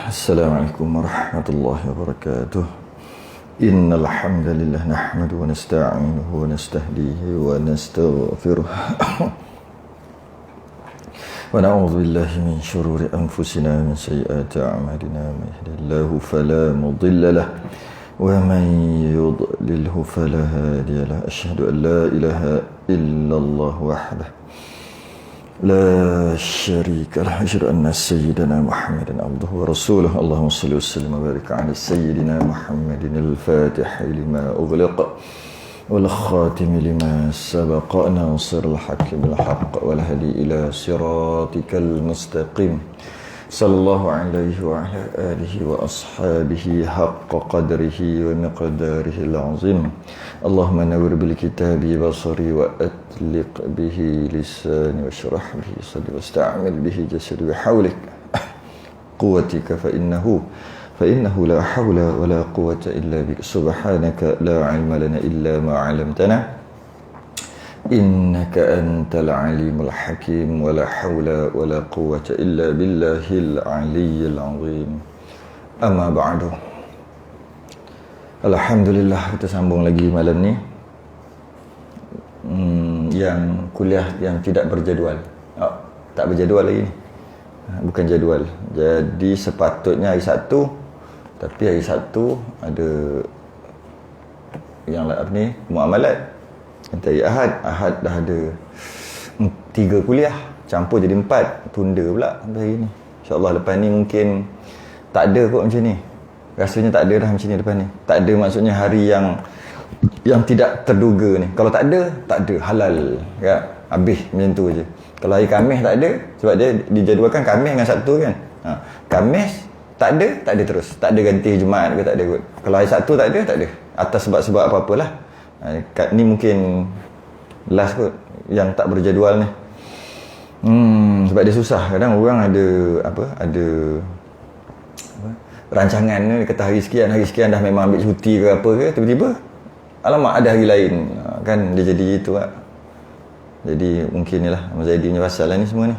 Assalamualaikum warahmatullahi wabarakatuh. Innal hamdalillah nahmaduhu wa nasta'inuhu wa nastahdihi wa nastaghfiruh. Wa na'udzu billahi min shururi anfusina wa min sayyiati a'malina. May yahdihillahu fala mudilla lahu wa man yudlilhu fala hadiya lahu. Asyhadu an la ilaha illallah wahdahu لا شريك له أشهد أن سيدنا محمدا عبده ورسوله اللهم صل وسلم وبارك على سيدنا محمد الفاتح لما أغلق والخاتم لما سبق ناصر الحق بالحق والهدي إلى صراطك المستقيم صلى الله عليه وعلى آله وأصحابه حق قدره ومقداره العظيم اللهم نور بالكتاب بصري وأطلق به لساني واشرح به صدري واستعمل به جسدي بحولك قوتك فإنه لا حول ولا قوة إلا بك سبحانك لا علم لنا إلا ما علمتنا إنك أنت العليم الحكيم ولا حول ولا قوة إلا بالله العلي العظيم أما بعد. Alhamdulillah, kita sambung lagi malam ni yang kuliah yang tidak berjadual. Tak berjadual lagi ni, bukan jadual. Jadi sepatutnya hari Sabtu, tapi hari Sabtu ada yang apa ni, muamalat. Nanti hari Ahad dah ada 3 kuliah, campur jadi 4, tunda pula sampai hari ni. InsyaAllah lepas ni mungkin tak ada kot macam ni. Rasanya tak ada dah macam ni lepas ni. Tak ada maksudnya hari yang tidak terduga ni. Kalau tak ada halal ya. Habis macam tu je. Kalau hari Khamis tak ada, sebab dia dijadualkan Khamis dengan Sabtu kan. Khamis tak ada terus. Tak ada ganti Jumaat ke tak ada kot. Kalau hari Sabtu tak ada. Atas sebab-sebab apa-apalah. Ni mungkin last kot yang tak berjadual ni. Sebab dia susah. Kadang orang ada rancangan ni, kata hari sekian dah memang ambil cuti ke apa ke, tiba-tiba alamak ada hari lain kan, dia jadi itu lah. Jadi mungkin ni lah Mazadi punya pasal lah ni semua ni.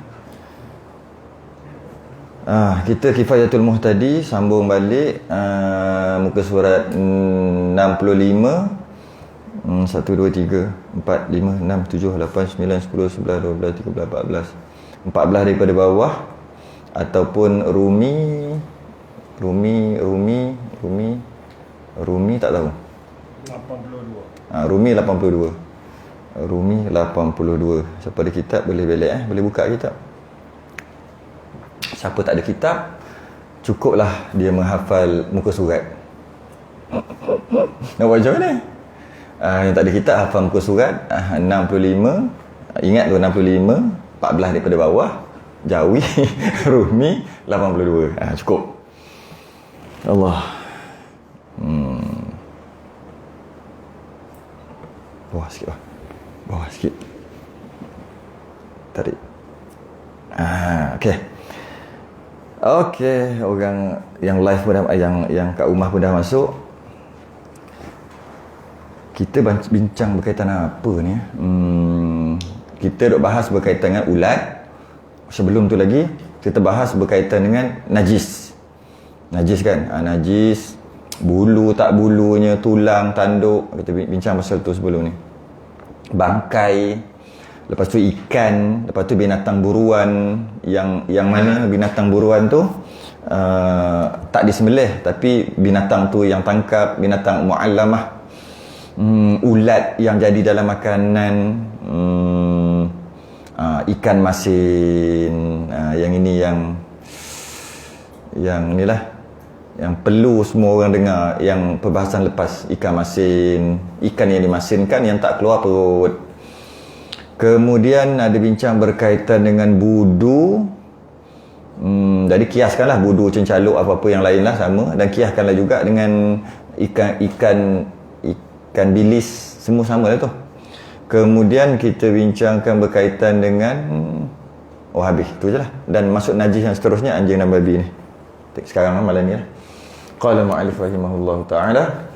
Kita Kifayatul Muhtadi sambung balik muka surat 65 1, 2, 3, 4, 5, 6, 7, 8, 9, 10, 11, 12, 13, 14 14 daripada bawah, ataupun Rumi tak tahu. 82. Rumi 82. Siapa ada kitab boleh balik boleh buka kitab. Siapa tak ada kitab, cukuplah dia menghafal muka surat. Nak buat macam mana? Yang tak ada kitab hafal muka surat 65. Ingat tu 65, 14 daripada bawah, Jawi, Rumi 82. Cukup. Allah. Bawah sikit. Tarik. Okey, orang yang live pun dah, yang kat rumah pun dah masuk. Kita bincang berkaitan apa ni? Kita duk bahas berkaitan dengan ulat. Sebelum tu lagi kita bahas berkaitan dengan najis. Najis kan? Najis, bulu tak bulunya, tulang, tanduk. Kita bincang pasal tu sebelum ni. Bangkai, lepas tu ikan, lepas tu binatang buruan. Yang mana binatang buruan tu tak disembelih, tapi binatang tu yang tangkap, binatang mu'allamah. Ulat yang jadi dalam makanan, ikan masin, yang ini yang inilah yang perlu semua orang dengar, yang perbahasan lepas, ikan masin, ikan yang dimasinkan yang tak keluar perut. Kemudian ada bincang berkaitan dengan budu. Jadi kiaskanlah budu, cencaluk, apa-apa yang lain lah sama, dan kiaskanlah juga dengan ikan bilis, semua sama lah tu. Kemudian kita bincangkan berkaitan dengan habis tu je lah, dan masuk najis yang seterusnya anjing dan babi ni sekarang malam ni lah. Qala mu'allif rahimahullahu ta'ala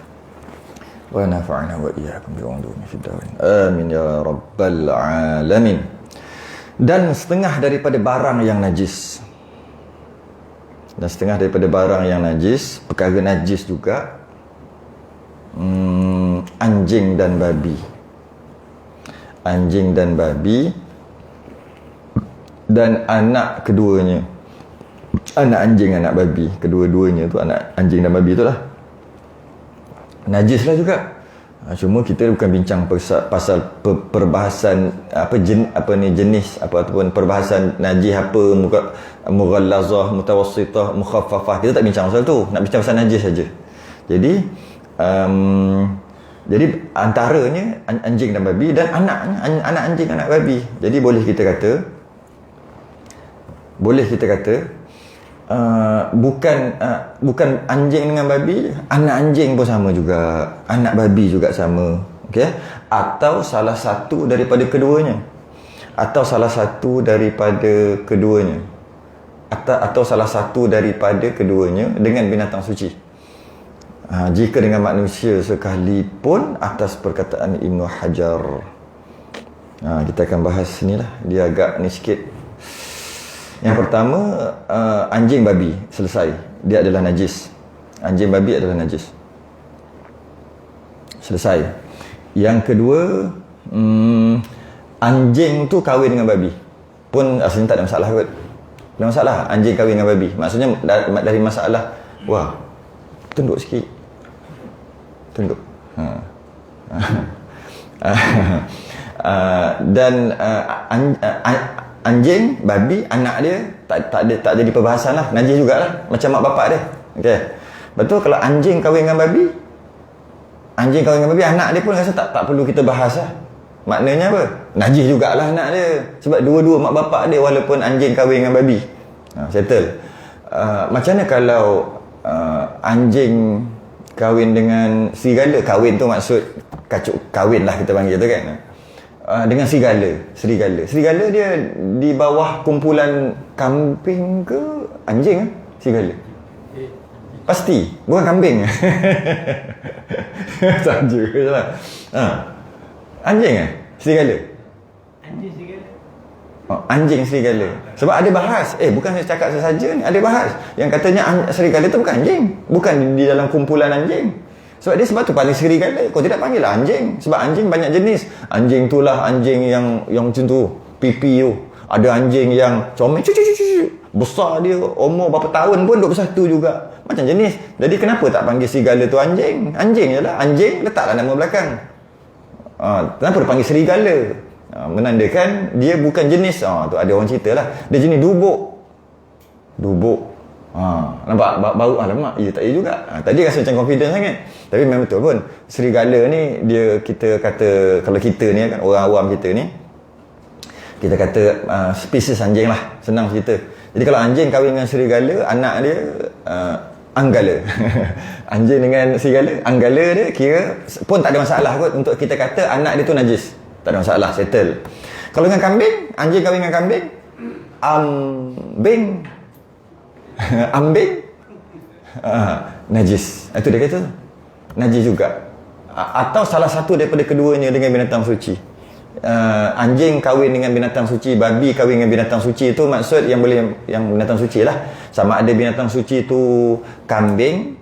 wa nafa'na wa iyyakum bi ulumi fid darin. Amin ya rabbal alamin. Dan setengah daripada barang yang najis. Dan setengah daripada barang yang najis, perkara najis juga, anjing dan babi. Anjing dan babi dan anak keduanya. Anak anjing, anak babi, kedua-duanya tu, anak anjing dan babi tu lah, najis lah juga. Cuma kita bukan bincang pasal perbahasan jenis ataupun perbahasan najis apa, mughallazah, mutawassitah, mukhaffafah. Kita tak bincang pasal tu, nak bincang pasal najis saja. Jadi antaranya anjing dan babi dan anak anjing, anak babi. Jadi boleh kita kata bukan anjing dengan babi, anak anjing pun sama juga, anak babi juga sama, okey? Atau salah satu daripada keduanya, atau salah satu daripada keduanya, atau salah satu daripada keduanya dengan binatang suci. Jika dengan manusia sekalipun, atas perkataan Ibnu Hajar. Kita akan bahas ni lah, dia agak ni sikit. Yang pertama, anjing babi, selesai, dia adalah najis. Anjing babi adalah najis, selesai. Yang kedua, anjing tu kahwin dengan babi pun asalnya tak ada masalah kot. Tak ada masalah anjing kahwin dengan babi. Maksudnya dari masalah, wah, tunduk sikit, tunduk. Dan anjing, babi, anak dia tak jadi perbahasan lah, najis jugalah, macam mak bapak dia. Okey. Betul, kalau anjing kahwin dengan babi, anak dia pun rasa tak perlu kita bahas lah. Maknanya apa? Najis jugalah anak dia. Sebab dua-dua mak bapak dia walaupun anjing kahwin dengan babi. Settle. Macam mana kalau anjing kahwin dengan serigala? Kahwin tu maksud kahwin lah kita panggil tu kan. Dengan serigala dia di bawah kumpulan kambing ke anjing? Serigala pasti bukan kambing. Saja je lah. Anjing serigala, anjing serigala. Sebab ada bahas, bukan saya cakap saja ni, ada bahas yang katanya serigala tu bukan anjing, bukan di dalam kumpulan anjing. Sebab tu paling serigala. Kau tidak panggil lah anjing. Sebab anjing banyak jenis. Anjing tu lah anjing yang macam tu, pipi tu. Ada anjing yang comel, besar dia, umur berapa tahun pun 21 juga. Macam jenis. Jadi kenapa tak panggil serigala tu anjing? Anjing je lah. Anjing, letaklah nama belakang. Kenapa dia panggil serigala? Menandakan dia bukan jenis. Tu ada orang cerita lah, dia jenis dubuk. Nampak bau, alamak, tak ya juga. Tadi rasa macam confident sangat, tapi memang betul pun. Serigala ni, dia, kita kata, kalau kita ni kan, orang awam kita ni, kita kata spesies anjing lah, senang cerita. Jadi kalau anjing kahwin dengan serigala, anak dia anggala. Anjing dengan serigala, anggala dia, kira pun tak ada masalah kot untuk kita kata anak dia tu najis. Tak ada masalah, settle. Kalau dengan kambing, anjing kahwin dengan kambing, ambing, najis. Itu dia kata najis juga. Atau salah satu daripada keduanya dengan binatang suci. Anjing kahwin dengan binatang suci, babi kahwin dengan binatang suci, itu maksud yang binatang suci lah. Sama ada binatang suci itu kambing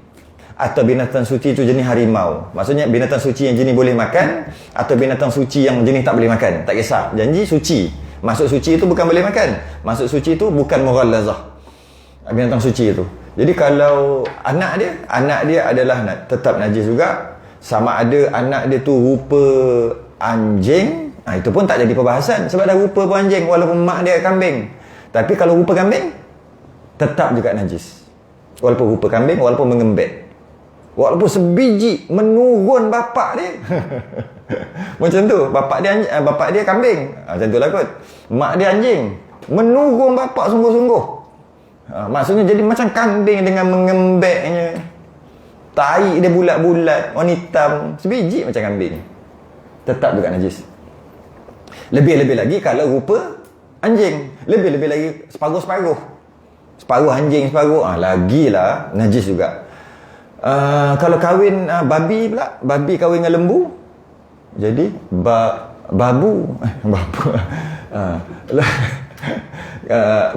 atau binatang suci itu jenis harimau. Maksudnya binatang suci yang jenis boleh makan atau binatang suci yang jenis tak boleh makan, tak kisah. Janji suci. Maksud suci itu bukan boleh makan. Maksud suci itu bukan mughallazah, binatang suci itu. Jadi kalau anak dia adalah tetap najis juga. Sama ada anak dia tu rupa anjing, itu pun tak jadi perbahasan sebab dah rupa pun anjing walaupun mak dia kambing. Tapi kalau rupa kambing, tetap juga najis. Walaupun rupa kambing, walaupun mengembek, walaupun sebiji menurun bapak dia. Macam tu, bapak dia kambing, macam tu lah kot. Mak dia anjing, menurun bapak sungguh-sungguh. Maksudnya jadi macam kambing dengan mengembeknya. Tai dia bulat-bulat, warna hitam, sebiji macam kambing. Tetap juga najis. Lebih-lebih lagi kalau rupa anjing. Lebih-lebih lagi separuh-separuh. Separuh anjing, separuh. Lagilah najis juga. Kalau kahwin babi pula, babi kahwin dengan lembu, jadi babu.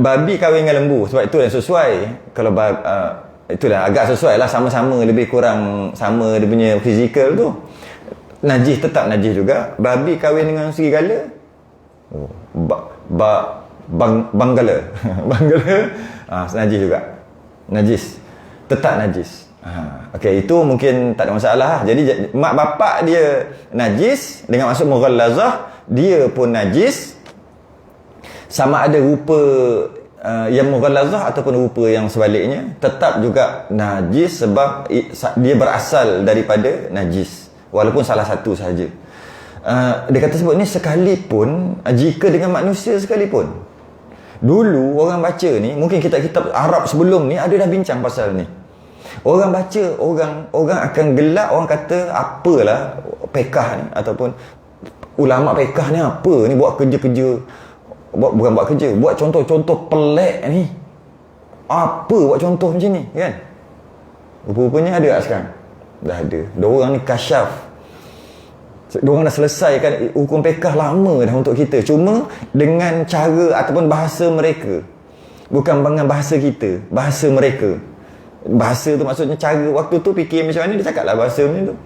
babi kahwin dengan lembu, sebab itu yang sesuai. Kalau itulah agak sesuai lah, sama-sama lebih kurang sama dia punya fizikal tu. Najis, tetap najis juga. Babi kahwin dengan serigala, Banggala Banggala, najis juga. Najis, tetap najis. Okey, itu mungkin tak ada masalah. Jadi mak bapak dia najis dengan maksud mughallazah, dia pun najis. Sama ada rupa yang mughallazah ataupun rupa yang sebaliknya, tetap juga najis sebab dia berasal daripada najis, walaupun salah satu sahaja. Dia kata sebut ni sekalipun, jika dengan manusia sekalipun. Dulu orang baca ni, mungkin kitab-kitab Arab sebelum ni ada dah bincang pasal ni. Orang baca, orang akan gelak, orang kata apalah pekah ni, ataupun ulama pekah ni apa ni, buat kerja-kerja, bukan buat kerja, buat contoh-contoh pelik ni. Apa buat contoh macam ni, kan? Rupa-rupanya ada tak sekarang? Dah ada. Diorang ni kasyaf. Diorang dah selesaikan hukum pekah lama dah untuk kita. Cuma dengan cara ataupun bahasa mereka. Bukan dengan bahasa kita, bahasa mereka. Bahasa tu maksudnya cara waktu tu fikir macam mana, dia cakap lah bahasa macam tu.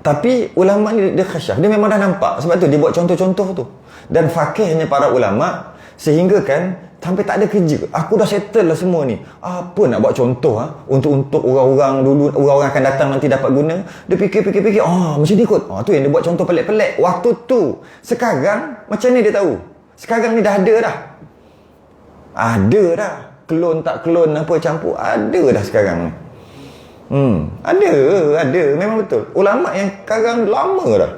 Tapi ulama ni dia khasyaf, dia memang dah nampak. Sebab tu dia buat contoh-contoh tu. Dan fakihnya para ulama, sehingga kan sampai tak ada kerja. Aku dah settle lah semua ni, apa nak buat contoh untuk orang-orang dulu, orang-orang akan datang nanti dapat guna. Dia fikir macam ni kot. Tu yang dia buat contoh pelik-pelik waktu tu. Sekarang macam ni dia tahu. Sekarang ni dah ada dah. Ada dah. Klon tak klon apa campur, ada dah sekarang ni. Ada, memang betul. Ulama yang sekarang lama dah.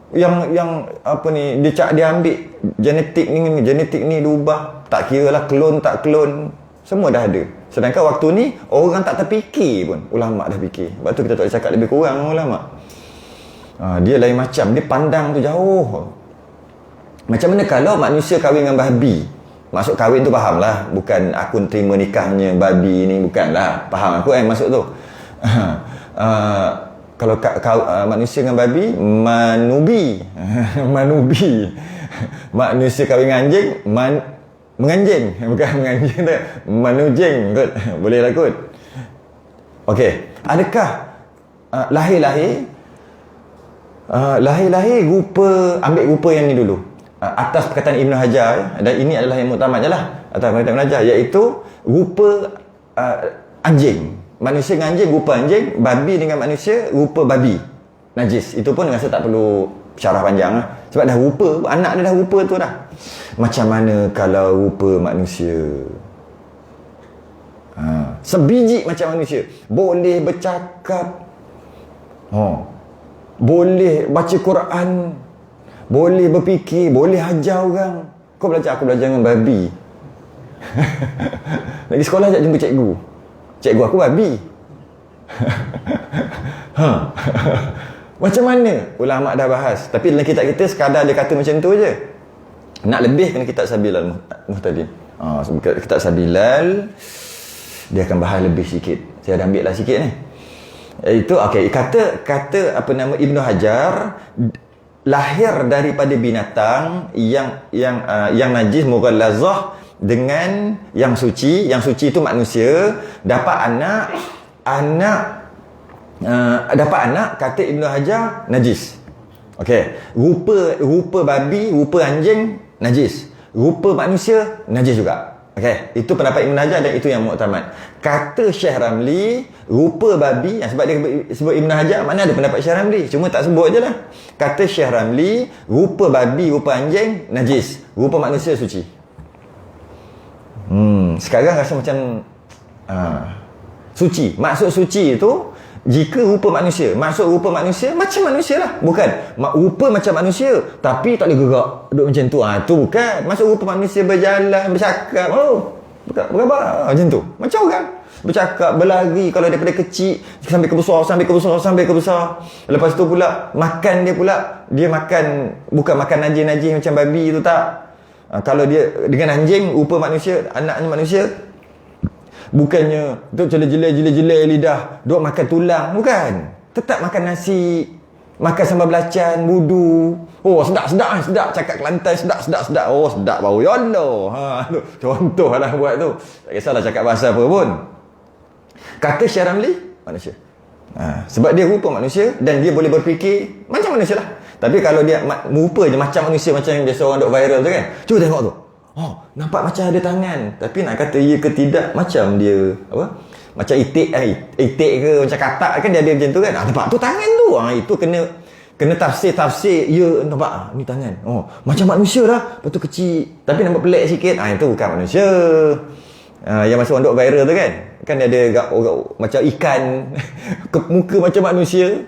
Yang apa ni, dia ambil genetik ni diubah, tak kira lah klon tak klon, semua dah ada. Sedangkan waktu ni orang tak terfikir pun, ulama dah fikir. Sebab tu kita tak boleh cakap lebih kurang dengan ulama. Dia lain macam, dia pandang tu jauh. Macam mana kalau manusia kahwin dengan babi? Maksud kahwin tu faham lah, bukan aku terima nikahnya babi ni, bukan lah. Faham aku maksud tu. Kalau manusia dengan babi, manubi. Manubi. Manusia kahwin dengan anjing, menganjing. Bukan menganjing tu, manujing kot. Boleh lah kot. Okey, adakah lahir-lahir rupa, ambil rupa yang ni dulu, atas perkataan Ibn Hajar, dan ini adalah yang muktamad je lah atas perkataan Ibn Hajar, iaitu rupa anjing. Manusia dengan anjing rupa anjing, babi dengan manusia rupa babi, najis. Itu pun rasa tak perlu syarah panjang lah. Sebab dah rupa, anak dia dah rupa tu dah. Macam mana kalau rupa manusia? Sebiji macam manusia, boleh bercakap, boleh baca Quran, boleh berfikir, boleh ajar orang. Kau belajar, aku belajar dengan babi. Lagi sekolah sekejap jumpa cikgu. Cikgu aku babi. Macam mana? Ulama dah bahas. Tapi dalam kitab kita sekadar dia kata macam tu je. Nak lebih kena kitab Sabilal Muhtadin. Kitab Sabilal dia akan bahas lebih sikit. Saya dah ambil lah sikit ni. Itu okey, kata apa nama Ibnu Hajar, lahir daripada binatang yang najis mughallazah dengan yang suci itu manusia, dapat anak dapat anak, kata Ibnu Hajar najis. Okey, rupa babi, rupa anjing najis, rupa manusia najis juga. Okey, itu pendapat Ibn Hajar dan itu yang muktamad. Kata Syekh Ramli, rupa babi, sebab dia sebut Ibn Hajar, mana ada pendapat Syekh Ramli, cuma tak sebut je lah. Kata Syekh Ramli, rupa babi, rupa anjing najis, rupa manusia suci. Sekarang rasa macam suci. Maksud suci itu jika rupa manusia, maksud rupa manusia macam manusia lah, bukan rupa macam manusia tapi tak boleh gerak, duduk macam tu. Tu bukan maksud rupa manusia, berjalan, bercakap, berapa macam tu, macam orang bercakap, berlari kalau daripada kecil sampai ke besar. Lepas tu pula makan, dia makan bukan makan najis-najis macam babi tu, tak. Kalau dia dengan anjing, rupa manusia, anaknya manusia, bukannya duk jelek-jelek lidah, duk makan tulang, bukan. Tetap makan nasi, Makan sambal belacan, budu. Oh, sedap. Cakap Kelantan, sedap. Oh, sedap bau. Ya Allah. Tu. Contoh lah buat tu. Tak kisahlah cakap bahasa apa pun. Kata Syekh Ramli, manusia. Sebab dia rupa manusia dan dia boleh berfikir macam manusia lah. Tapi kalau dia rupa je macam manusia, macam yang biasa orang duk viral tu kan. Cuba tengok tu. Oh, nampak macam ada tangan. Tapi nak kata ya ke tidak, macam dia, apa? Macam itik ke, macam katak kan dia ada macam tu kan. Nampak tu tangan tu. Itu kena tafsir. Ya, nampak. Ni tangan. Oh, macam manusia lah. Lepas tu kecil. Tapi nampak pelik sikit. Itu bukan manusia. Yang masa orang duk viral tu kan. Kan dia ada macam ikan. Muka macam manusia.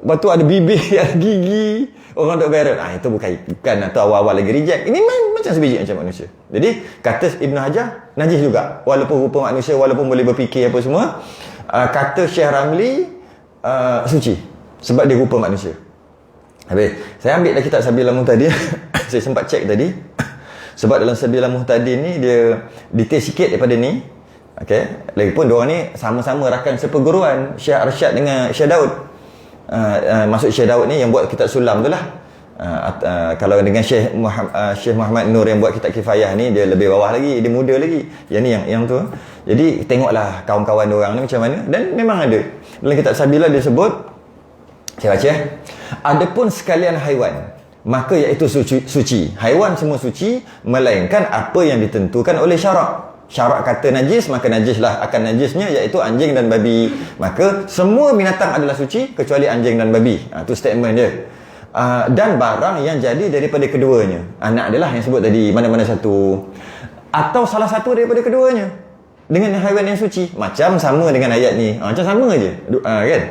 Lepas tu ada bibir, ada gigi. Orang duk viral. Itu bukan ikan atau awal-awal lagi reject. Ini macam sebiji macam manusia. Jadi, kata Ibn Hajar, najis juga. Walaupun rupa manusia, walaupun boleh berfikir apa semua. Kata Syekh Ramli, suci. Sebab dia rupa manusia. Habis, saya ambil dah kitab Sabilul Muhtadin. Saya sempat cek tadi. Sebab dalam Sabilul Muhtadin ni, dia detail sikit daripada ni. Okay. Lagipun diorang ni sama-sama rakan seperguruan Syekh Arsyad dengan Syekh Daud. Maksud Syekh Daud ni yang buat kitab Sulam tu lah. Kalau dengan Syekh Muhammad Nur yang buat kitab Kifayah ni, dia lebih bawah lagi, dia muda lagi. Yang ni yang tu. Jadi tengoklah kawan-kawan diorang ni macam mana. Dan memang ada dalam kitab Sabilah dia sebut, saya baca, adapun sekalian haiwan, maka iaitu suci. Haiwan semua suci, melainkan apa yang ditentukan oleh syarak. Syarak kata najis, maka najislah akan najisnya, iaitu anjing dan babi. Maka semua binatang adalah suci kecuali anjing dan babi. Itu statement dia. Dan barang yang jadi daripada keduanya. Anak adalah yang sebut tadi, mana-mana satu. Atau salah satu daripada keduanya. Dengan haiwan yang suci. Macam sama dengan ayat ni. Macam sama je. Kan?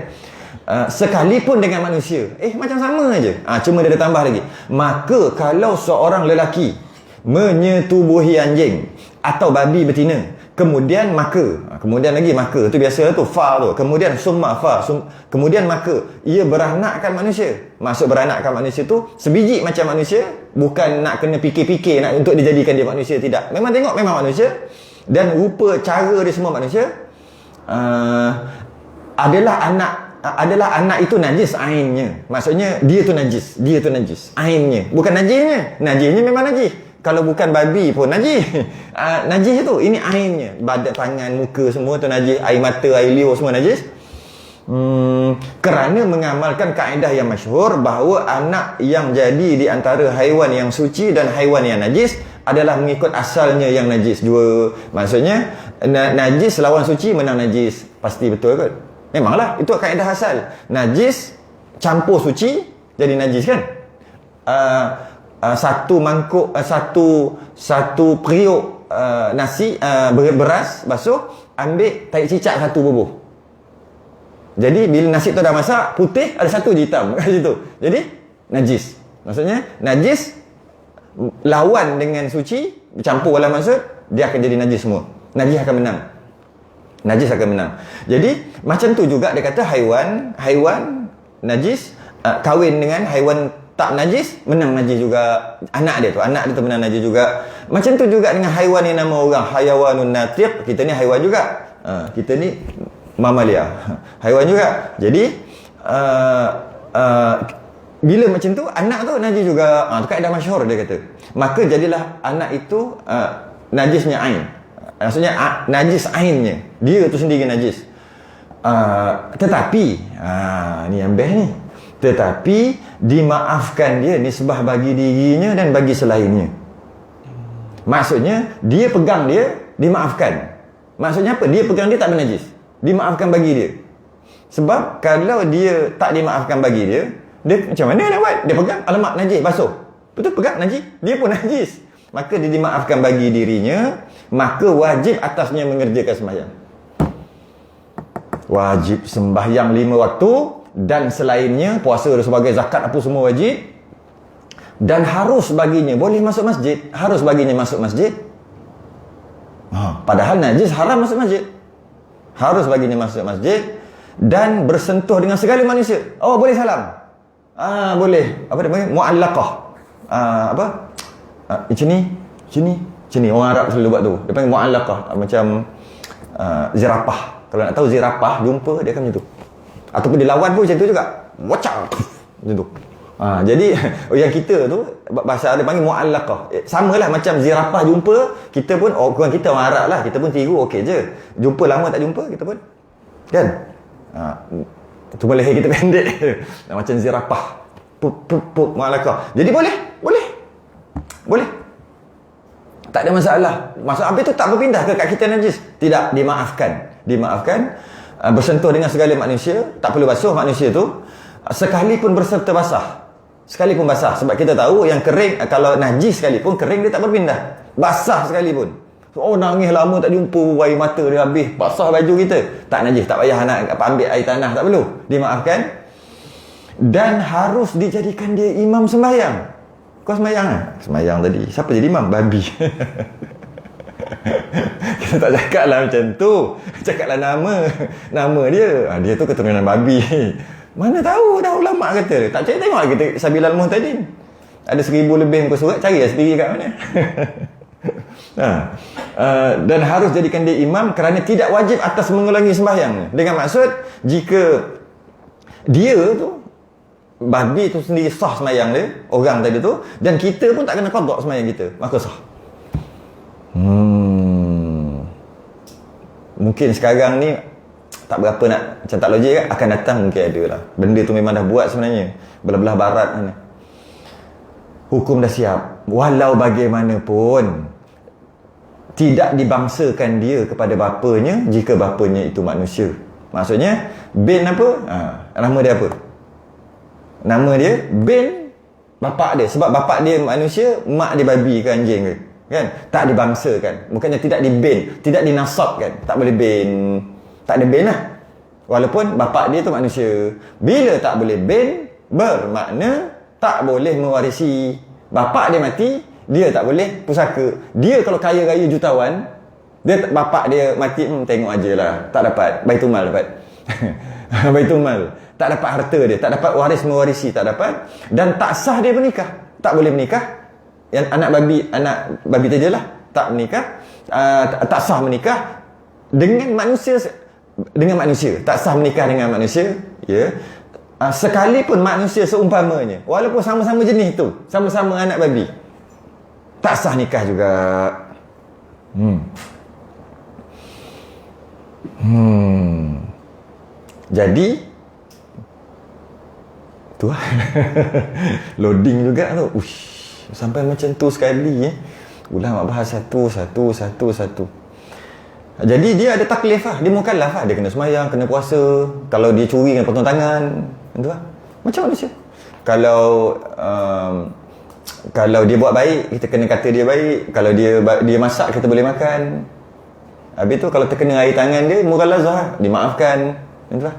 Sekalipun dengan manusia. Macam sama je. Cuma dia ada tambah lagi. Maka kalau seorang lelaki menyetubuhi anjing atau babi betina, kemudian maka tu biasa tu fa tu, kemudian summa fa kemudian maka ia beranakkan manusia. Maksud beranakkan manusia tu sebiji macam manusia, bukan nak kena fikir-fikir nak untuk dijadikan dia manusia, tidak. Memang tengok memang manusia dan rupa cara dia semua manusia. Adalah anak itu najis ainnya. Maksudnya dia tu najis ainnya, bukan najisnya memang najis. Kalau bukan babi pun najis. Najis tu, ini ainnya. Badan, tangan, muka semua tu najis. Air mata, air liur semua najis. Kerana mengamalkan kaedah yang masyhur bahawa anak yang jadi di antara haiwan yang suci dan haiwan yang najis adalah mengikut asalnya yang najis dua. Maksudnya najis lawan suci menang najis. Pasti betul kan? Memanglah itu kaedah asal. Najis campur suci jadi najis kan? Satu mangkuk, satu periuk nasi, beras basuh, ambil tarik cicak satu bubuh. Jadi bila nasi tu dah masak putih, ada satu je hitam kat situ. Jadi najis. Maksudnya najis lawan dengan suci, bercampur dalam maksud, dia akan jadi najis semua. Najis akan menang. Jadi macam tu juga dia kata haiwan najis kahwin dengan haiwan tak najis, menang najis juga. Anak dia tu menang najis juga. Macam tu juga dengan haiwan yang nama orang hayawanun natiq. Kita ni haiwan juga. Kita ni mamalia, haiwan juga. Jadi bila macam tu anak tu najis juga. Tu kaedah masyhur dia kata. Maka jadilah anak itu najisnya ain. Maksudnya najis ainnya. Dia tu sendiri najis. Tetapi ni yang best ni. Tetapi dimaafkan dia nisbah bagi dirinya dan bagi selainnya. Maksudnya dia pegang dia dimaafkan. Maksudnya apa? Dia pegang dia tak bernajis, dimaafkan bagi dia. Sebab kalau dia tak dimaafkan bagi dia macam mana nak buat? Dia pegang, alamak najis, basuh. Betul, pegang najis, dia pun najis. Maka dia dimaafkan bagi dirinya, maka wajib atasnya mengerjakan sembahyang. Wajib sembahyang 5 waktu dan selainnya, puasa dan sebagai zakat apa semua wajib. Dan harus baginya, boleh masuk masjid, harus baginya masuk masjid. Padahal najis haram masuk masjid. Harus baginya masuk masjid dan bersentuh dengan segala manusia. Oh, boleh salam. Boleh. Apa dia panggil? Mu'allaqah. Macam ni. Orang Arab selalu buat tu. Dia panggil mu'allaqah. Macam zirapah. Kalau nak tahu zirapah, jumpa dia akan macam tu. Ataupun dia lawan pun macam tu juga. Wacak. Macam tu. Jadi yang kita tu bahasa Arab panggil mu'allaqah. Samalah macam zirafah jumpa, kita pun orang kita orang Arab lah, kita pun tiru okey je. Jumpa lama tak jumpa kita pun. Kan? Cuma leher kita pendek. Macam zirafah. Mu'allaqah. Jadi boleh. Tak ada masalah. Maksud apa itu tak berpindah ke kat kita najis. Tidak, dimaafkan. Bersentuh dengan segala manusia, tak perlu basuh manusia tu. Sekalipun berserta basah. Sebab kita tahu yang kering, kalau najis sekalipun kering dia tak berpindah. Basah sekalipun. Nangis lama tak jumpa, air mata dia habis, basah baju kita. Tak najis, tak payah nak ambil air tanah, tak perlu. Dimaafkan. Dan harus dijadikan dia imam sembahyang. Kau sembahyang kan? Sembahyang tadi. Siapa jadi imam? Babi. Kita tak cakap lah macam tu. Cakaplah nama dia. Dia tu keturunan babi. Mana tahu dah ulama kata. Tak cari tengok kita Sabil Al-Muhtadin. Ada 1,000 lebih muka surat, cari lah sendiri kat mana. Dan harus jadikan dia imam kerana tidak wajib atas mengulangi sembahyang. Dengan maksud, jika dia tu babi tu sendiri sah sembahyang dia, orang tadi tu, dan kita pun tak kena qada sembahyang kita, maka sah. Mungkin sekarang ni tak berapa nak, macam tak logik kan? Akan datang mungkin ada lah. Benda tu memang dah buat sebenarnya. Belah-belah barat ni. Hukum dah siap. Walau bagaimanapun, tidak dibangsakan dia kepada bapanya jika bapanya itu manusia. Maksudnya, bin apa? Nama dia apa? Nama dia bin bapak dia. Sebab bapak dia manusia, mak dia babi ke anjing ke. Kan? Tak dibangsakan. Bukannya tidak dibin, tidak dinasabkan. Tak boleh bin. Tak ada bin lah. Walaupun bapak dia tu manusia. Bila tak boleh bin, bermakna tak boleh mewarisi. Bapak dia mati, dia tak boleh pusaka. Dia kalau kaya raya jutawan, bapak dia mati, tengok aje lah. Tak dapat. Baitul Mal dapat. Baitul Mal. Tak dapat harta dia. Tak dapat waris mewarisi. Tak dapat. Dan tak sah dia bernikah. Tak boleh menikah. Yang anak babi tadi lah. Tak menikah. Tak sah menikah dengan manusia. Tak sah menikah dengan manusia, ya. Sekalipun manusia seumpamanya, walaupun sama-sama jenis tu, sama-sama anak babi, tak sah nikah juga. Jadi tu lah. Loading juga tu. Sampai macam tu sekali ulama bahas satu. Jadi dia ada taklif lah. Dia mukallaf lah. Dia kena semayang, kena puasa. Kalau dia curi, kena potong tangan. Itu lah. Macam manusia. Kalau dia buat baik, kita kena kata dia baik. Kalau dia masak, kita boleh makan. Habis tu kalau terkena air tangan dia, mughalazah lah. Dimaafkan. Itu lah.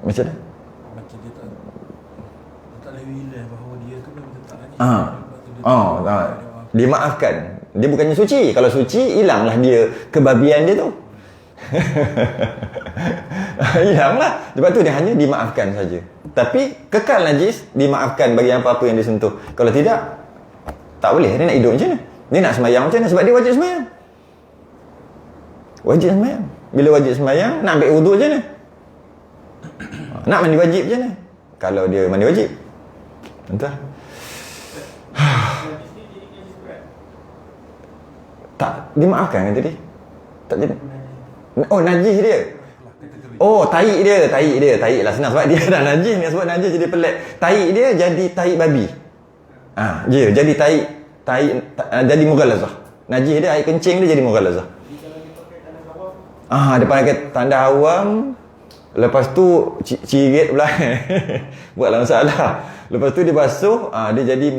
Macam mana? Macam dia tak boleh wilayah bahawa dia tu memang tak najis. Dimaafkan. Dia bukannya suci. Kalau suci, hilanglah dia kebabian dia tu. Hilanglah. Sebab tu dia hanya dimaafkan saja. Tapi kekal najis, dimaafkan bagi apa-apa yang disentuh. Kalau tidak, tak boleh. Dia nak hidup macam mana? Dia nak semayang macam mana? Sebab dia wajib semayang. Bila wajib semayang, nak ambil wuduk macam mana? Nak mandi wajib macam mana? Kalau dia mandi wajib. Entah. Tak dimaafkan kan tadi? Tak jadi. Najis dia. Taik lah senang sebab dia dah najis ni, sebab najis jadi pelik. Taik dia jadi taik babi. Jadi taik jadi mughalazah. Najis dia, air kencing dia jadi mughalazah. Dia pakai tanda awam. Lepas tu cirit pula. Buatlah masalah. Lepas tu dia basuh, dia jadi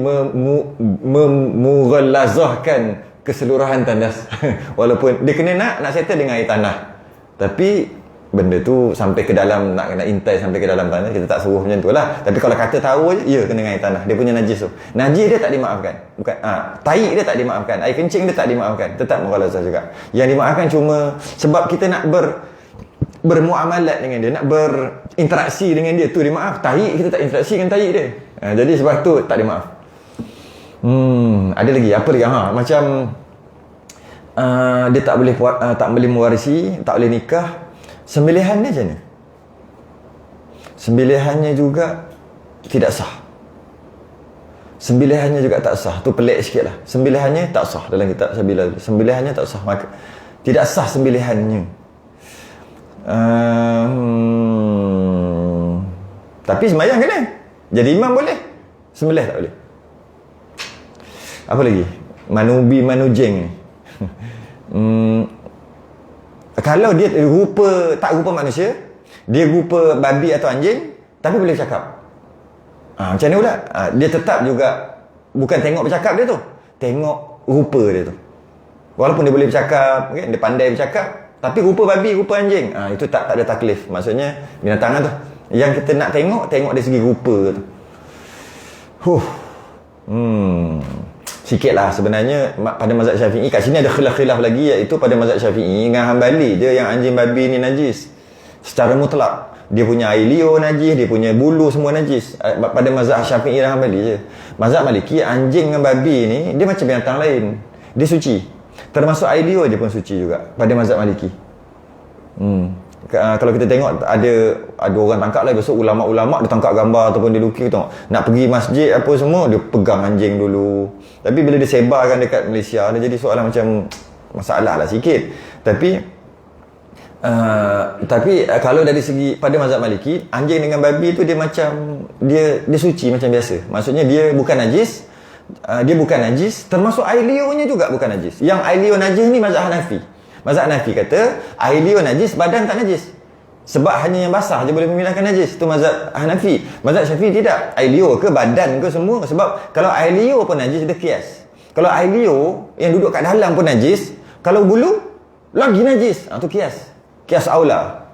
mughalazahkan keseluruhan tandas. Walaupun dia kena nak settle dengan air tanah. Tapi benda tu sampai ke dalam, nak kena intai sampai ke dalam tanah, kita tak suruh macam tu lah. Tapi kalau kata tahu je, kena dengan air tanah. Dia punya najis tu. Najis dia tak dimaafkan. Bukan, taik dia tak dimaafkan. Air kencing dia tak dimaafkan. Tetap mughalazah juga. Yang dimaafkan cuma sebab kita nak bermuamalat dengan dia, nak berinteraksi dengan dia, tu dia maaf. Taik kita tak interaksi dengan taik dia. Jadi sebab tu tak dia maaf. Ada lagi apa lagi? Macam dia tak boleh mewarisi, tak boleh nikah. Sembelihan dia macam mana? Sembelihannya juga tidak sah. Sembelihannya juga tak sah. Tu pelik sikit lah. Sembelihannya tak sah dalam kitab Sabilah. Sembelihannya tak sah. Maka tidak sah sembelihannya. Tapi sembahyang kena. Jadi imam boleh. Sembelih tak boleh. Apa lagi? Manubi manujeng ni. Kalau dia tak rupa manusia, dia rupa babi atau anjing, tapi boleh bercakap. Macam ni pula. Dia tetap juga bukan tengok bercakap dia tu, tengok rupa dia tu. Walaupun dia boleh bercakap, okay? Dia pandai bercakap, tapi rupa babi, rupa anjing, itu tak ada taklif. Maksudnya binatang tu. Yang kita nak tengok dari segi rupa tu. Sikit lah sebenarnya pada mazhab Syafi'i. Kat sini ada khilaf-khilaf lagi, iaitu pada mazhab Syafi'i dengan Hanbali je yang anjing babi ni najis secara mutlak. Dia punya air liur najis, dia punya bulu semua najis. Pada mazhab Syafi'i dan Hanbali je. Mazhab Maliki, anjing dengan babi ni dia macam binatang lain, dia suci. Termasuk air liur dia pun suci juga pada mazhab Maliki. Kalau kita tengok ada orang tangkap lah, besok ulama-ulama dia tangkap gambar ataupun dia lukis, tengok nak pergi masjid apa semua, dia pegang anjing dulu. Tapi bila dia sebarkan dekat Malaysia, dia jadi soalan macam masalah lah sikit. Tapi kalau dari segi pada mazhab Maliki, anjing dengan babi tu dia macam dia suci macam biasa. Maksudnya dia bukan najis. Dia bukan najis, termasuk air liurnya juga bukan najis. Yang air liur najis ni mazhab Hanafi. Mazhab Hanafi kata air liur najis, badan tak najis. Sebab hanya yang basah je boleh memindahkan najis. Itu mazhab Hanafi. Mazhab Syafi'i tidak. Air liur ke badan ke semua. Sebab kalau air liur pun najis, dia kias. Kalau air liur yang duduk kat dalam pun najis, kalau bulu lagi najis. Tu kias. Kias aula.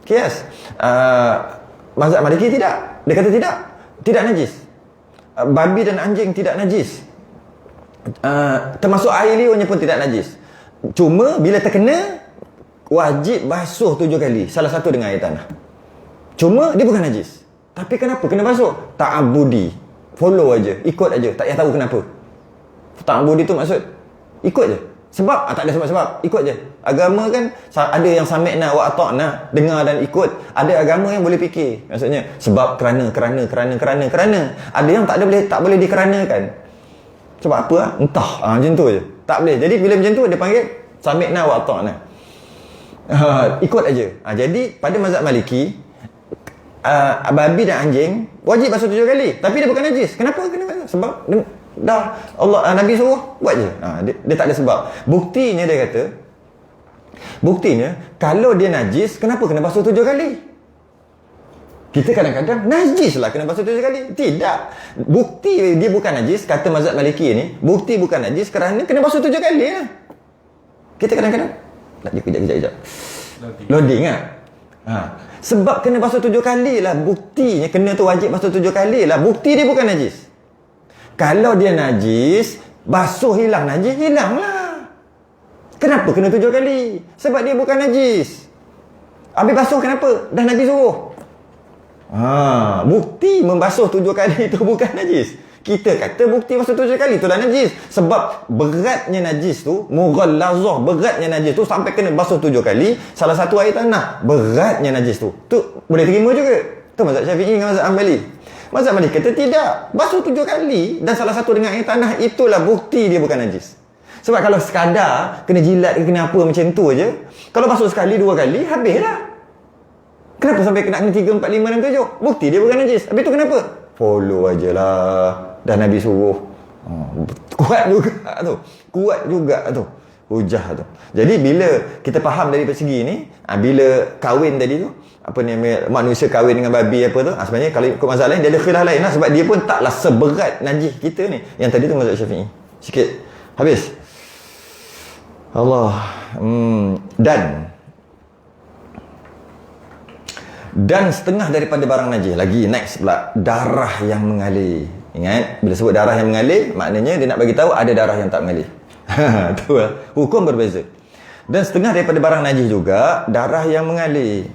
Kias. Mazhab Maliki tidak. Dia kata tidak. Tidak najis. Babi dan anjing tidak najis. Termasuk air liurnya pun tidak najis. Cuma bila terkena, wajib basuh 7 kali. Salah satu dengan air tanah. Cuma dia bukan najis. Tapi kenapa kena basuh? Ta'abudi. Follow aja, ikut aja, tak payah tahu kenapa. Ta'abudi tu maksud ikut je. Sebab tak ada sebab-sebab, ikut je. Agama kan ada yang sami'na wa ata'na, dengar dan ikut. Ada agama yang boleh fikir. Maksudnya sebab kerana. Ada yang tak boleh dikeranakan. Sebab apa lah? Entah. Macam tu je. Tak boleh. Jadi bila macam tu dia panggil sami'na wa ata'na. Ikut aja. Jadi pada mazhab Maliki, babi dan anjing wajib basuh 7 kali. Tapi dia bukan najis. Kenapa kena basuh? Sebab dah Allah Nabi suruh buat je. Dia tak ada sebab. Buktinya dia kata, kalau dia najis, kenapa kena basuh 7 kali? Kita kadang-kadang najis lah kena basuh 7 kali. Tidak. Bukti dia bukan najis, kata mazhab Maliki ni, bukti bukan najis kerana kena basuh 7 kali lah. Kita kadang-kadang kejap. Loading lah. Sebab kena basuh 7 kali lah. Buktinya kena tu wajib basuh 7 kali lah. Bukti dia bukan najis. Kalau dia najis, basuh hilang najis, hilang lah. Kenapa kena 7 kali? Sebab dia bukan najis. Habis basuh kenapa? Dah Nabi suruh. Bukti membasuh 7 kali itu bukan najis. Kita kata bukti basuh 7 kali itu dah najis. Sebab beratnya najis tu, mughallazah, beratnya najis tu sampai kena basuh 7 kali. Salah satu air tanah, beratnya najis tu. Tu boleh terima juga. Tu mazhab Syafi'i dengan mazhab Hanbali. Mazhab Malik kata tidak. Basuh 7 kali dan salah satu dengan air tanah, itulah bukti dia bukan najis. Sebab kalau sekadar kena jilat ke kena apa macam tu aja, kalau basuh sekali 2 kali, habislah. Kenapa sampai kena 3, 4, 5 dan 7? Bukti dia bukan najis. Habis tu kenapa? Follow ajalah. Dah Nabi suruh. Kuat juga tu. Hujah tu. Jadi bila kita faham dari segi ni, bila kahwin tadi tu, apa ni, manusia kahwin dengan babi apa tu, sebenarnya kalau ikut mazhab lain dia ada khilaf lain lah, sebab dia pun taklah seberat najis kita ni. Yang tadi tu mazhab Syafi'i. Sikit. Habis. Allah. Dan setengah daripada barang najis. Lagi next pula, darah yang mengalir. Ingat, bila sebut darah yang mengalir, maknanya dia nak bagi tahu ada darah yang tak mengalir. Tu lah. Hukum berbeza. Dan setengah daripada barang najis juga darah yang mengalir.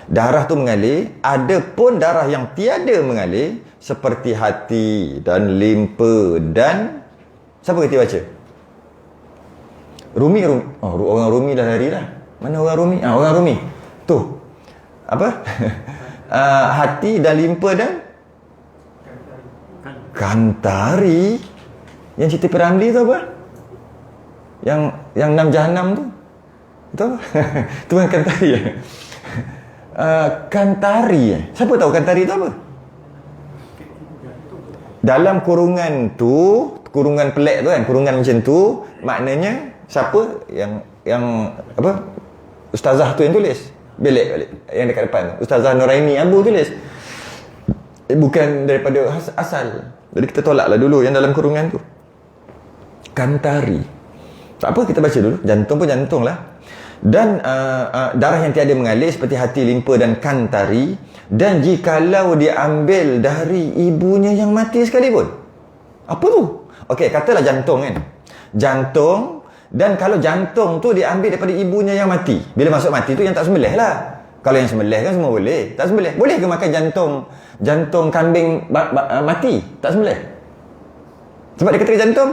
Darah tu mengalir. Ada pun darah yang tiada mengalir, seperti hati dan limpa dan siapa kata baca? Rumi. Orang Rumi dah lari dah. Mana orang Rumi? Orang Rumi. Tu. Apa? Hati dan limpa dan Kantari. Yang cerita Piramli tu apa? Yang 6 jahanam tu. Itu apa? Itu kan Kantari ya? Kantari. Siapa tahu Kantari tu apa? Dalam kurungan tu, kurungan pelik tu kan, kurungan macam tu, maknanya siapa yang apa? Ustazah tu yang tulis. Belik balik yang dekat depan. Ustazah Nuraini Abu tulis. Bukan daripada asal. Jadi kita tolaklah dulu yang dalam kurungan tu. Kantari. Tak apa, kita baca dulu. Jantung pun jantung lah. Dan darah yang tiada mengalir seperti hati, limpa dan kantari. Dan jikalau diambil dari ibunya yang mati sekalipun. Apa tu? Okey, katalah jantung kan. Jantung. Dan kalau jantung tu diambil daripada ibunya yang mati. Bila masuk mati tu yang tak sembelih lah. Kalau yang sembelih kan semua boleh. Tak sembelih. Boleh ke makan jantung kambing mati? Tak sembelih. Sebab dia kata jantung.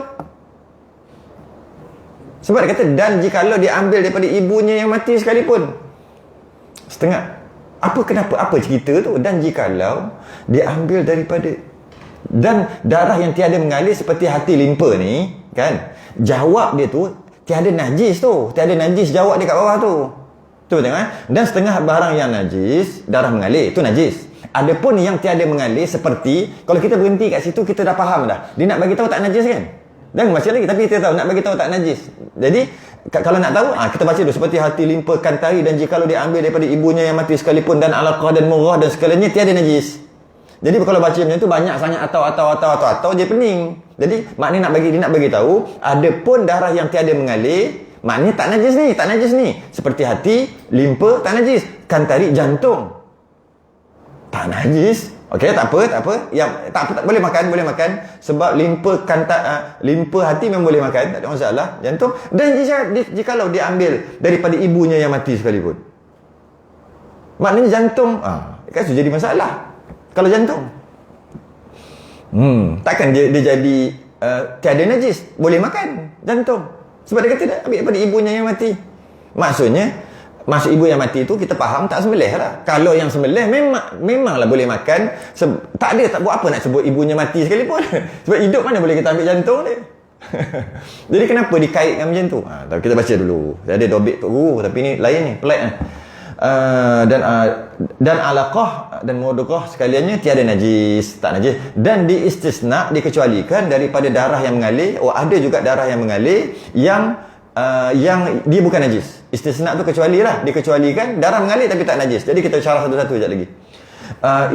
Sebab dia kata dan jikalau diambil daripada ibunya yang mati sekalipun. Setengah. Kenapa? Apa cerita tu? Dan jikalau diambil daripada, dan darah yang tiada mengalir seperti hati, limpa ni kan, jawab dia tu tiada najis tu. Tiada najis jawab dia kat bawah tu. Tu tengok kan? Dan setengah barang yang najis darah mengalir, tu najis. Adapun yang tiada mengalir seperti, kalau kita berhenti kat situ kita dah faham dah. Dia nak bagi tahu tak najis kan? Dan masih lagi tapi kita tahu nak bagi tahu tak najis. Jadi kalau nak tahu, kita baca dulu seperti hati, limpa, kantari dan jikalau diambil daripada ibunya yang mati sekalipun dan alaqah dan murrah dan segalanya tiada najis. Jadi kalau baca macam tu banyak sangat atau je pening. Jadi maknanya dia nak bagi tahu adapun darah yang tiada mengalir, maknanya tak najis ni. Seperti hati, limpa tak najis, kantari, jantung tak najis. Okey, tak apa. Yang tak boleh makan sebab limpa hati memang boleh makan, tak ada masalah. Jantung dan jikalau diambil daripada ibunya yang mati sekalipun. Maknanya jantung kan sudah jadi masalah. Kalau jantung takkan dia jadi tiada najis, boleh makan jantung. Sebab dia kata dah ambil daripada ibunya yang mati. Maksudnya masuk ibu yang mati tu kita faham tak sembelih lah. Kalau yang sembelih memanglah boleh makan. Tak buat apa nak sebut ibunya mati sekalipun. Sebab hidup mana boleh kita ambil jantung dia. Jadi kenapa dikaitkan macam tu? Kita baca dulu. Ada dobit tu tapi ni lain ni, pelik kan. Dan alaqah dan mudghah sekaliannya tiada najis, tak najis, dan diistisna, dikecualikan daripada darah yang mengalir. Ada juga darah yang mengalir yang dia bukan najis. Istisna tu dikecualikan darah mengalir tapi tak najis. Jadi kita syarah satu-satu sekejap lagi.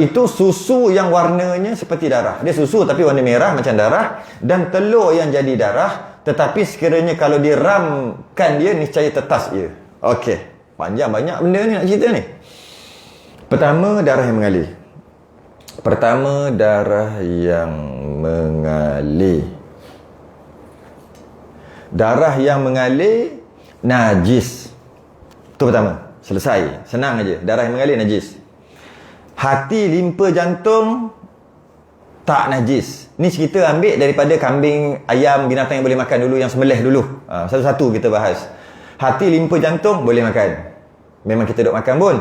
Itu susu yang warnanya seperti darah. Dia susu tapi warna merah macam darah, dan telur yang jadi darah, tetapi sekiranya kalau diramkan dia niscaya tetas ia. Okey, panjang banyak benda ni nak cerita ni. Pertama, darah yang mengalir. Darah yang mengalir najis. Itu pertama. Selesai. Senang aja. Darah yang mengalir najis. Hati, limpa, jantung tak najis. Ni cerita ambil daripada kambing, ayam, binatang yang boleh makan dulu, yang sembelih dulu. Satu-satu kita bahas. Hati, limpa, jantung boleh makan. Memang kita duk makan pun.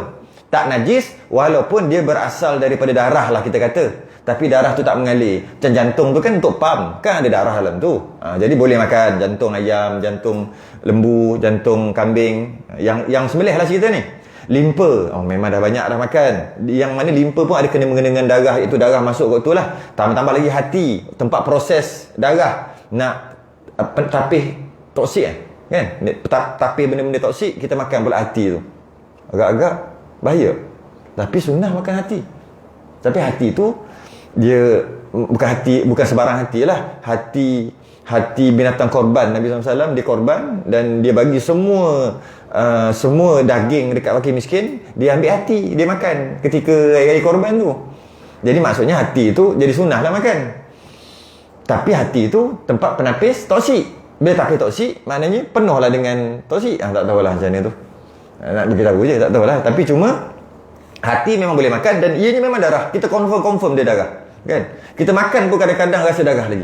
Tak najis walaupun dia berasal daripada darah lah kita kata. Tapi darah tu tak mengalir. Macam jantung tu kan untuk pam, kan ada darah dalam tu. Jadi boleh makan jantung ayam, jantung lembu, jantung kambing. Yang sembelih lah cerita ni. Limpa, memang dah banyak dah makan. Yang mana limpa pun ada kena-mengena dengan darah. Itu darah masuk kat tu lah. Tambah-tambah lagi hati, tempat proses darah. Nak tapih toksik kan? Tapih benda-benda toksik, kita makan pula hati tu. Agak-agak bahaya. Tapi sunnah makan hati. Tapi hati tu dia bukan sebarang hati lah. Hati binatang korban. Nabi SAW dia korban dan dia bagi semua daging dekat fakir miskin, dia ambil hati, dia makan ketika hari korban tu. Jadi maksudnya hati tu jadi sunnah lah makan. Tapi hati tu tempat penapis toksik. Bila tapis toksik, maknanya penuh lah dengan toksik. Tak tahulah macam mana tu. Nak beritahu je, tak tahulah. Tapi cuma hati memang boleh makan dan ianya memang darah. Kita confirm dia darah. Kan? Kita makan pun kadang-kadang rasa darah lagi.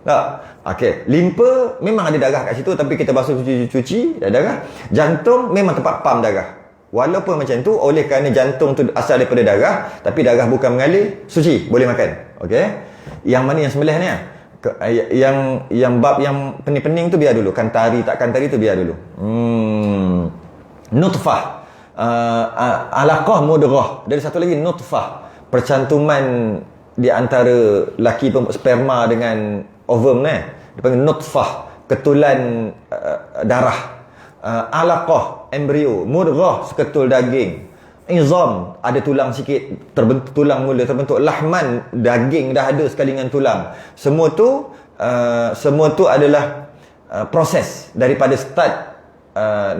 Tak? Okey, limpa memang ada darah kat situ tapi kita basuh cuci ada darah. Jantung memang tempat pam darah. Walaupun macam tu, oleh kerana jantung tu asal daripada darah, tapi darah bukan mengalir, suci, boleh makan. Okey. Yang mana yang sembelih ni? Yang bab yang pening-pening tu biar dulu. Kantari tak kantari tu biar dulu. Nutfah. Alaqah mudghah. Dari satu lagi nutfah. Percantuman di antara laki sperma dengan ovum ni. Dipanggil nutfah. Ketulan darah. Alaqah, embrio. Mudghah, seketul daging. Izam, ada tulang sikit, terbentuk tulang mula terbentuk. Lahman, daging dah ada sekali dengan tulang. Semua tu adalah proses daripada start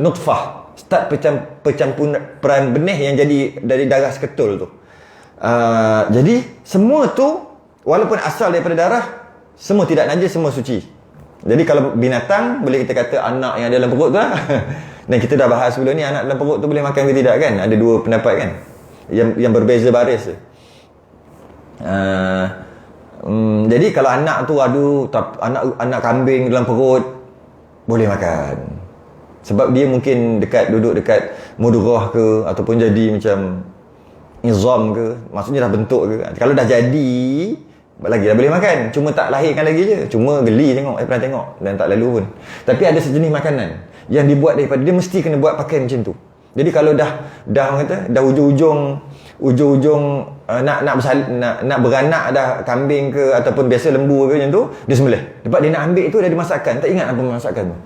nutfah, start percampuran benih yang jadi dari darah seketul tu. Jadi semua tu walaupun asal daripada darah, semua tidak najis, semua suci. Jadi kalau binatang, boleh kita kata anak yang ada dalam perut tu lah. Dan kita dah bahas sebelum ni, anak dalam perut tu boleh makan ke tidak kan? Ada dua pendapat kan? Yang berbeza baris. Jadi kalau anak tu anak kambing dalam perut, boleh makan. Sebab dia mungkin duduk dekat mudghah ke, ataupun jadi macam izam ke, maksudnya dah bentuk ke. Kalau dah jadi, lagi dah boleh makan. Cuma tak lahirkan lagi je. Cuma geli tengok, pernah tengok. Dan tak lalu pun. Tapi ada sejenis makanan yang dibuat daripada, dia mesti kena buat pakai macam tu. Jadi kalau dah ujung-ujung nak beranak dah, kambing ke ataupun biasa lembu ke macam tu, dia sembelih. Sebab dia nak ambil tu dari masakan. Tak ingat apa masakan tu.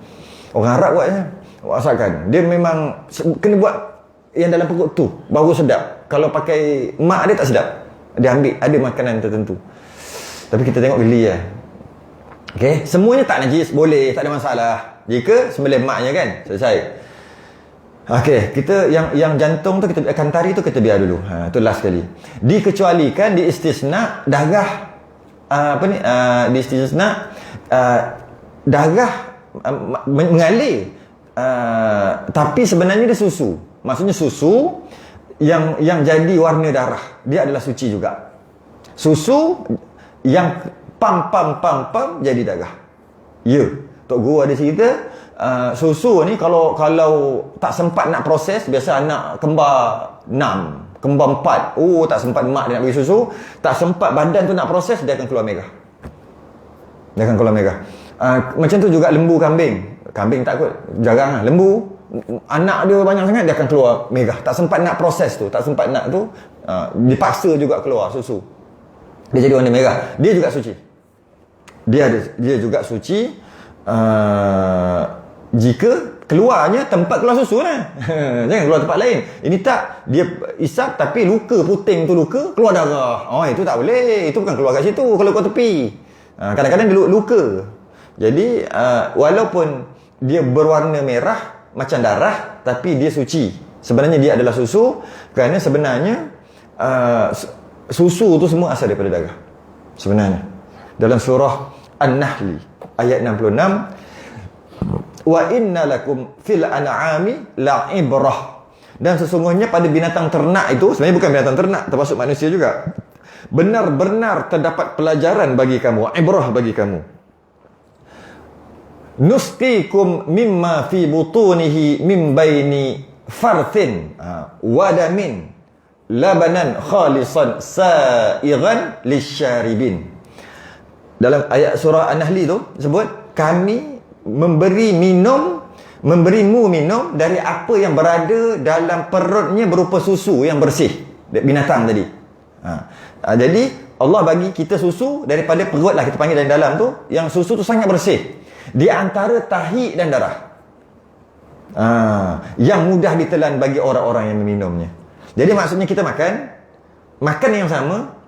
Orang Arab buat je. Masakan. Dia memang kena buat yang dalam perut tu baru sedap. Kalau pakai mak dia tak sedap. Dia ambil ada makanan tertentu. Tapi kita tengok geli lah. Okey, semuanya tak najis, boleh, tak ada masalah. Jika sembelih maknya kan, selesai. Okey, kita yang jantung tu kita kantari tu kita biar dulu. Tu last sekali. Dikecualikan di istisna darah di istisna darah mengalir. Tapi sebenarnya dia susu. Maksudnya susu yang jadi warna darah, dia adalah suci juga. Susu yang pam jadi darah. Ya, Tok Guru ada cerita susu ni kalau tak sempat nak proses, biasa anak kembar 6, kembar 4, tak sempat mak dia nak bagi susu, tak sempat badan tu nak proses, dia akan keluar merah. Macam tu juga lembu kambing. Kambing tak kot, jarang lah. Lembu, anak dia banyak sangat, dia akan keluar merah. Tak sempat nak proses tu, tak sempat nak tu, dipaksa juga keluar susu. Dia jadi warna merah. Dia juga suci. Dia juga suci jika keluarnya tempat keluar susu lah. Jangan keluar tempat lain. Ini tak, dia isap tapi luka, puting tu luka, keluar darah. Itu tak boleh. Itu bukan keluar kat situ, kalau keluar tepi. Kadang-kadang dia luka. Jadi walaupun dia berwarna merah macam darah, tapi dia suci. Sebenarnya dia adalah susu, kerana sebenarnya susu tu semua asal daripada darah. Sebenarnya dalam surah An-Nahl ayat 66, wa inna lakum fil an'ami la'ibrah. Dan sesungguhnya pada binatang ternak itu, sebenarnya bukan binatang ternak, termasuk manusia juga, benar-benar terdapat pelajaran bagi kamu, ibrah bagi kamu. Nusqikum mimma fi butunihi min baini farthin wa damin labanan khalisan sa'igan lisyaribin. Dalam ayat surah An-Nahl tu sebut, kami memberimu minum dari apa yang berada dalam perutnya berupa susu yang bersih, binatang tadi. Jadi Allah bagi kita susu daripada perut lah, kita panggil dari dalam tu, yang susu tu sangat bersih, di antara tahi dan darah, yang mudah ditelan bagi orang-orang yang meminumnya. Jadi maksudnya kita makan yang sama,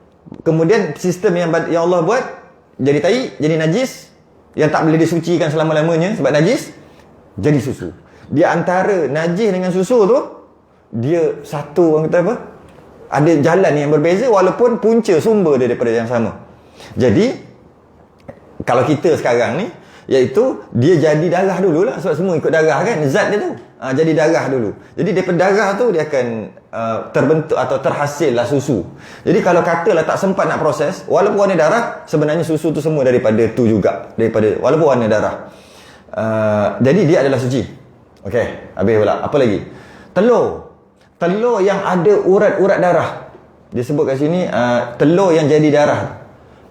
kemudian sistem yang Allah buat jadi tahi, jadi najis, yang tak boleh disucikan selama-lamanya sebab najis, jadi susu. Di antara najis dengan susu tu, dia satu, orang kata apa, ada jalan yang berbeza walaupun punca sumber dia daripada yang sama. Jadi kalau kita sekarang ni, iaitu dia jadi darah dululah, sebab semua ikut darah kan, zat dia tu. Jadi darah dulu. Jadi daripada darah tu dia akan terbentuk atau terhasillah susu. Jadi kalau katalah tak sempat nak proses, walaupun warna darah, sebenarnya susu tu semua daripada tu juga, daripada walaupun warna darah. Jadi dia adalah suci. Okey, habis pula. Apa lagi? Telur. telur yang ada urat-urat darah. Dia sebut kat sini telur yang jadi darah.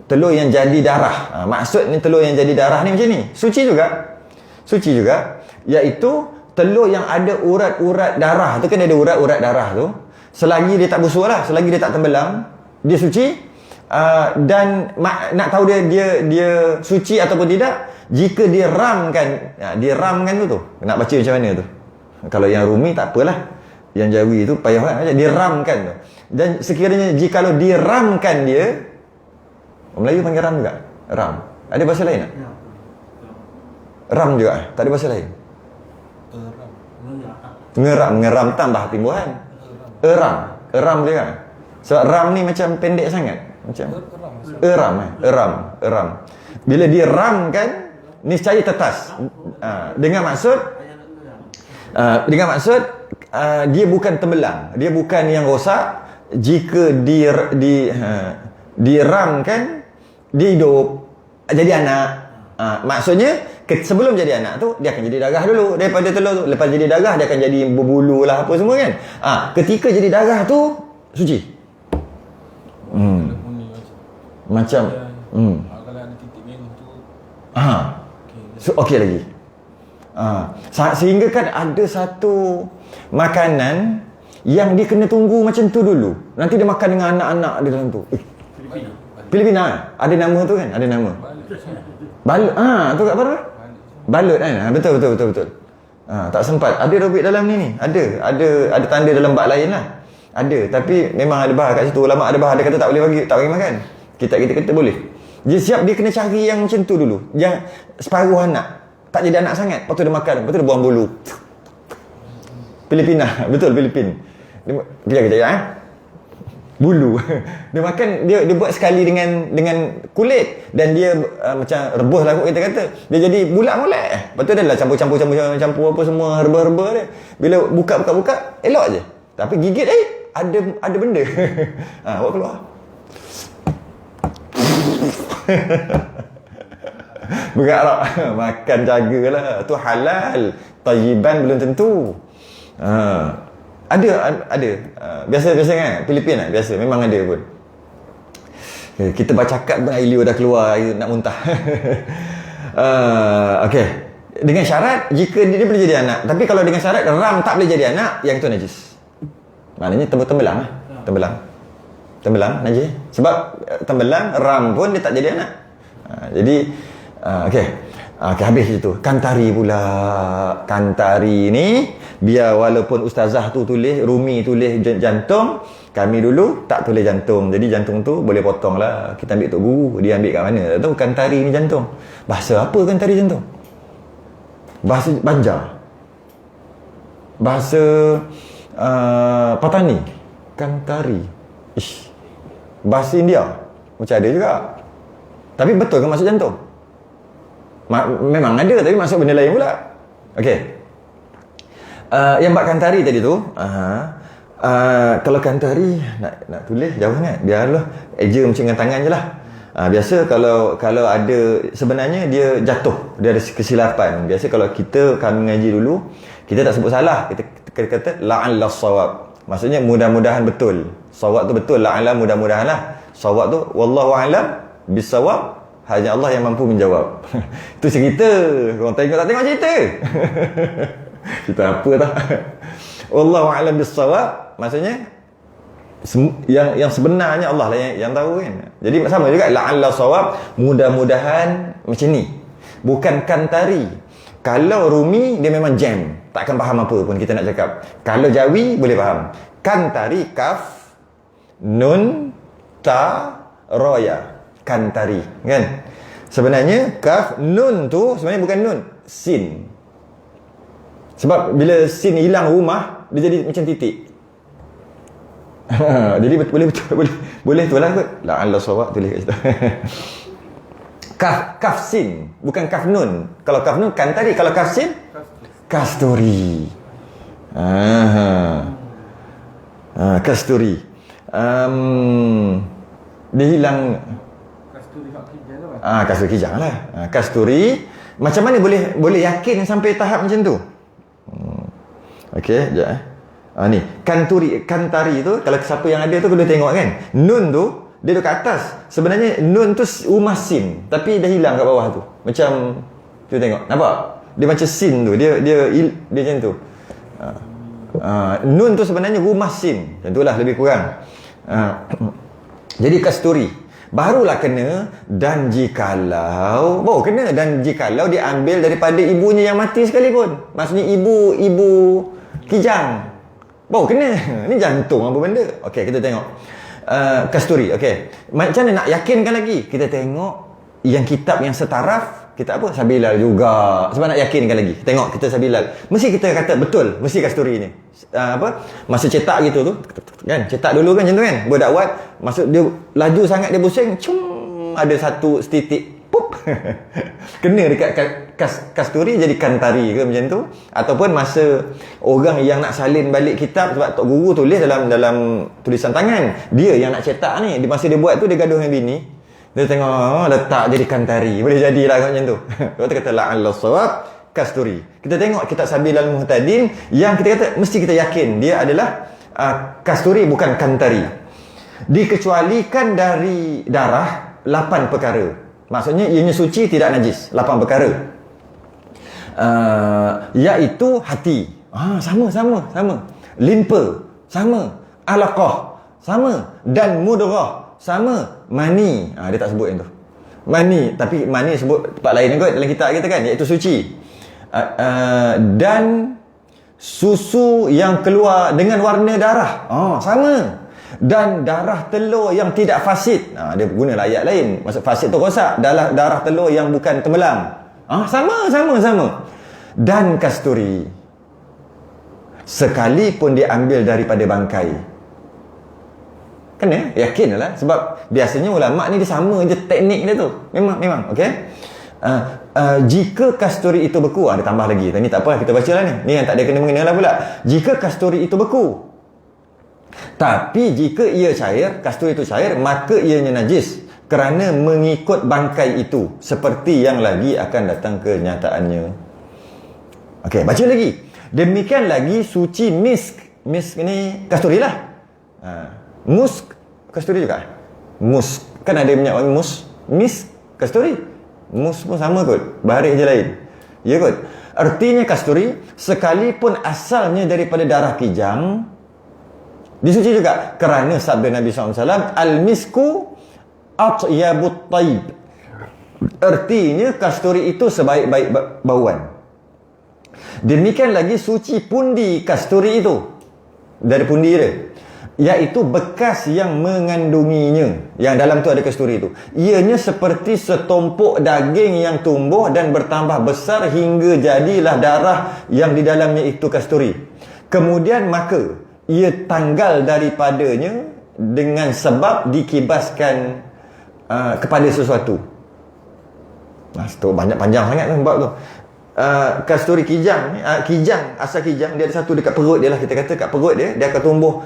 Telur yang jadi darah. Maksud ni telur yang jadi darah ni macam ni. Suci juga. Suci juga. Iaitu telur yang ada urat-urat darah. Tu kan ada urat-urat darah tu. Selagi dia tak busuk lah. Selagi dia tak tenggelam, dia suci. Dan nak tahu dia suci ataupun tidak, jika dia ramkan. Dia ramkan tu. Nak baca macam mana tu? Kalau yang Rumi tak apalah. Yang Jawi tu payah kan. Dia ramkan tu. Dan sekiranya jikalau diramkan dia, orang Melayu panggil ram juga. Ram. Ada bahasa lain tak? Ram juga. Tak ada bahasa lain. Ngeram tambah timbuhan. Eram juga. Sebab ram ni macam pendek sangat. Macam eram. Bila dia ramkan, niscaya tetas. Dengan maksud dia bukan tembelang. Dia bukan yang rosak. Jika diramkan, dia hidup, jadi anak. Maksudnya sebelum jadi anak tu, dia akan jadi darah dulu daripada telur tu. Lepas jadi darah, dia akan jadi berbulu lah apa semua kan. Ketika jadi darah tu, suci. Macam kalau ada titik merah tu okey lagi. Sehingga kan ada satu makanan yang dia kena tunggu macam tu dulu. Nanti dia makan dengan anak-anak dia dalam tu. Filipina. Ada nama tu kan? Ada nama. Balut. Tu kat mana? Balut kan? Betul. Tak sempat. Ada robek dalam ni. Ada tanda dalam bab lain lah. Ada. Tapi memang ada bahar kat situ. Ulama ada bahar. Dia kata tak boleh bagi makan. Kita kata boleh. Dia siap, dia kena cari yang macam tu dulu. Yang separuh anak. Tak jadi anak sangat. Lepas tu dia makan. Lepas tu dia buang bulu. Filipina. Betul, Filipin. Kejap. Bulu. Dia makan, dia buat sekali dengan kulit. Dan dia macam rebus lah kot kita kata. Dia jadi bulat-bulat. Lepas tu dia lah campur apa semua herba-herba dia. Bila buka, elok je. Tapi gigit ada benda. Buat keluar. Bergerak. Makan jagalah. Tu halal. Tayyiban belum tentu. Ada. Biasa kan? Filipin lah. Biasa. Memang ada pun. Kita bercakap pun air liur dah keluar. Air nak muntah. Okey. Dengan syarat, jika dia boleh jadi anak. Tapi kalau dengan syarat, ram tak boleh jadi anak, yang tu najis. Maknanya tembelang lah. Tembelang, najis. Sebab tembelang, ram pun dia tak jadi anak. Jadi, okey. Habis itu. Kantari pula. Kantari ni, biar walaupun ustazah tu tulis, Rumi tulis jantung, kami dulu tak tulis jantung. Jadi jantung tu boleh potong lah. Kita ambil tok guru. Dia ambil kat mana? Tak tahu kantari ni jantung. Bahasa apa kantari jantung? Bahasa Banjar. Bahasa Patani. Kantari. Bahasa India. Macam ada juga. Tapi betul ke maksud jantung? Memang ada, tapi maksud benda lain pula. Okey. Yang bab kantari tadi tu, kalau kantari nak tulis jauh sangat, biarlah eja macam dengan tangan je lah. Biasa kalau ada, sebenarnya dia jatuh, dia ada kesilapan. Biasa kalau kami mengaji dulu, kita tak sebut salah, kita kata la'alla shawab. Maksudnya mudah-mudahan betul. Shawab tu betul, la'alla mudah-mudahan lah. Shawab tu wallahu a'lam bisawab. Hanya Allah yang mampu menjawab. Itu cerita. Orang tengok tak tengok cerita. Cerita apa tak? Wallahu a'lam bis-shawab. Maksudnya yang sebenarnya Allah lah yang tahu kan. Jadi sama juga la'alla shawab, mudah-mudahan macam ni. Bukan kantari. Kalau Rumi dia memang jam, takkan faham apa pun kita nak cakap. Kalau Jawi boleh faham. Kantari, kaf, nun, ta, roya. Kantari kan. Sebenarnya kaf, nun tu sebenarnya bukan nun, sin. Sebab bila sin hilang rumah, dia jadi macam titik. Jadi boleh tu lah kot. La'alla shawab tulis kat situ. Kaf sin, bukan kaf nun. Kalau kaf nun kantari, kalau kaf sin kasturi. Kasturi. Dia hilang. Kasturi kijang lah. Kasturi. Macam mana boleh yakin sampai tahap macam tu? Okey, sekejap Ni Kantari tu, kalau siapa yang ada tu kena tengok kan. Nun tu dia duduk kat atas. Sebenarnya nun tu rumah sin, tapi dah hilang kat bawah tu. Macam tu, tengok. Nampak? Dia macam sin tu. Dia macam tu. Nun tu sebenarnya rumah sin. Macam itulah lebih kurang. Jadi kasturi barulah kena, dan jikalau diambil daripada ibunya yang mati sekalipun. Maksudnya ibu kijang, baru kena. Ni jantung apa benda. Okey, kita tengok kasturi. Okey, macam mana nak yakinkan lagi? Kita tengok yang kitab yang setaraf, kitab apa? Sabilal juga. Sebab nak yakinkan lagi, tengok kita Sabilal. Mesti kita kata betul, mesti kasturi ni. Masa cetak gitu tu kan, cetak dulu kan macam tu kan, berdakwat, masuk dia laju sangat, dia pusing, ada satu setitik pup kena dekat kasturi, jadi kantari ke macam tu. Ataupun masa orang yang nak salin balik kitab, sebab tok guru tulis dalam tulisan tangan, dia yang nak cetak ni, di masa dia buat tu dia gaduh dengan bini, dia tengok letak jadi kantari, boleh jadilah macam tu. Lepas tu kata la'allahu sawab kasturi. Kita tengok kitab Sabilal Muhtadin yang kita kata mesti kita yakin dia adalah kasturi, bukan kantari. Dikecualikan dari darah 8 perkara. Maksudnya ianya suci, tidak najis. 8 perkara. Iaitu hati. Sama. Limpa, sama. Alaqah, sama. Dan mudrah, sama. Mani. Dia tak sebut yang tu. Mani, tapi mani sebut tempat lain kot dalam kitab kita kan, iaitu suci. Dan susu yang keluar dengan warna darah, sama. Dan darah telur yang tidak fasid, dia guna ayat lain. Maksud fasid tu rosak, darah telur yang bukan temelang, sama. Dan kasturi, sekalipun diambil daripada bangkai, kena yakin lah. Sebab biasanya ulama ni dia sama je teknik dia tu, memang okey. Jika kasturi itu beku, ada tambah lagi. Ni tak apa, kita baca lah ni. Ni yang tak ada kena mengena lah pula. Jika kasturi itu beku, tapi jika ia cair, kasturi itu cair, maka ianya najis kerana mengikut bangkai itu, seperti yang lagi akan datang kenyataannya. Okey, baca lagi. Demikian lagi suci misk. Misk ni kasturi lah. Musk kasturi juga. Musk kan ada minyak wangi musk. Misk kasturi. Mus pun sama kot, baharik je lain. Ya kot. Artinya kasturi, sekalipun asalnya daripada darah kijang, disuci juga. Kerana sabda Nabi SAW, al-misku atyabut taib. Artinya kasturi itu sebaik-baik bauan. Demikian lagi suci pundi kasturi itu, dari pundi dia, iaitu bekas yang mengandunginya. Yang dalam tu ada kasturi itu. Ianya seperti setumpuk daging yang tumbuh dan bertambah besar hingga jadilah darah yang di dalamnya itu kasturi. Kemudian maka ia tanggal daripadanya dengan sebab dikibaskan kepada sesuatu. Tu banyak panjang sangat tu bab tu. Kasturi kijang, asal kijang dia ada satu dekat perut dia lah, kita kata kat perut dia akan tumbuh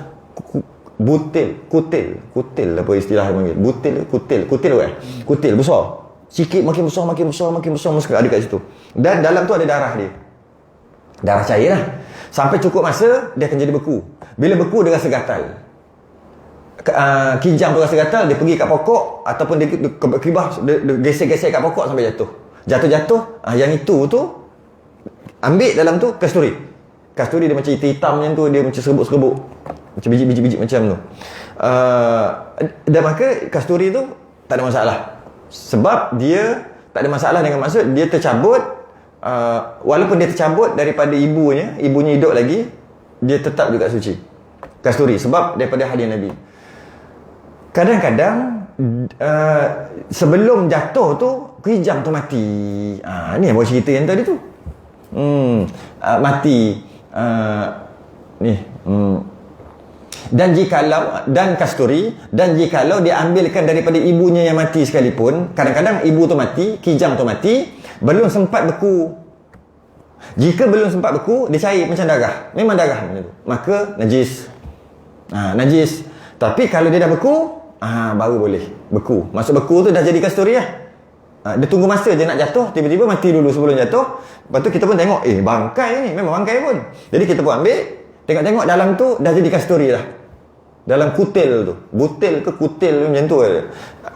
kutil apa istilah panggil, kutil kutil besar sikit, makin besar ada kat situ. Dan dalam tu ada darah dia, darah cair lah. Sampai cukup masa dia akan jadi beku. Bila beku dia rasa gatal, kijang tu rasa gatal, dia pergi kat pokok ataupun dia kibah, dia gesek-gesek kat pokok sampai jatuh. Yang itu tu ambil dalam tu kasturi dia macam hitam macam tu, dia macam serbuk-serbuk, macam biji-biji macam tu. Dan maka kasturi tu tak ada masalah, sebab dia tak ada masalah dengan maksud dia tercabut. Walaupun dia tercabut daripada ibunya hidup lagi, dia tetap juga suci kasturi, sebab daripada hadis Nabi. Kadang-kadang sebelum jatuh tu kijang tu mati. Ni yang bawa cerita yang tadi tu. Mati. Dan kasturi, dan jikalau diambilkan daripada ibunya yang mati sekalipun, kadang-kadang ibu tu mati, kijang tu mati, belum sempat beku. Jika belum sempat beku, dia cair macam darah, memang darah macam tu, maka najis. Najis. Tapi kalau dia dah beku, baru boleh beku. Maksud beku tu dah jadi kasturi lah. Dia tunggu masa je nak jatuh, tiba-tiba mati dulu sebelum jatuh. Lepas tu kita pun tengok, bangkai ni, memang bangkai pun. Jadi kita pun ambil, Tengok-tengok dalam tu dah jadi kasturi dah. Dalam kutil tu. Butil ke kutil macam tu.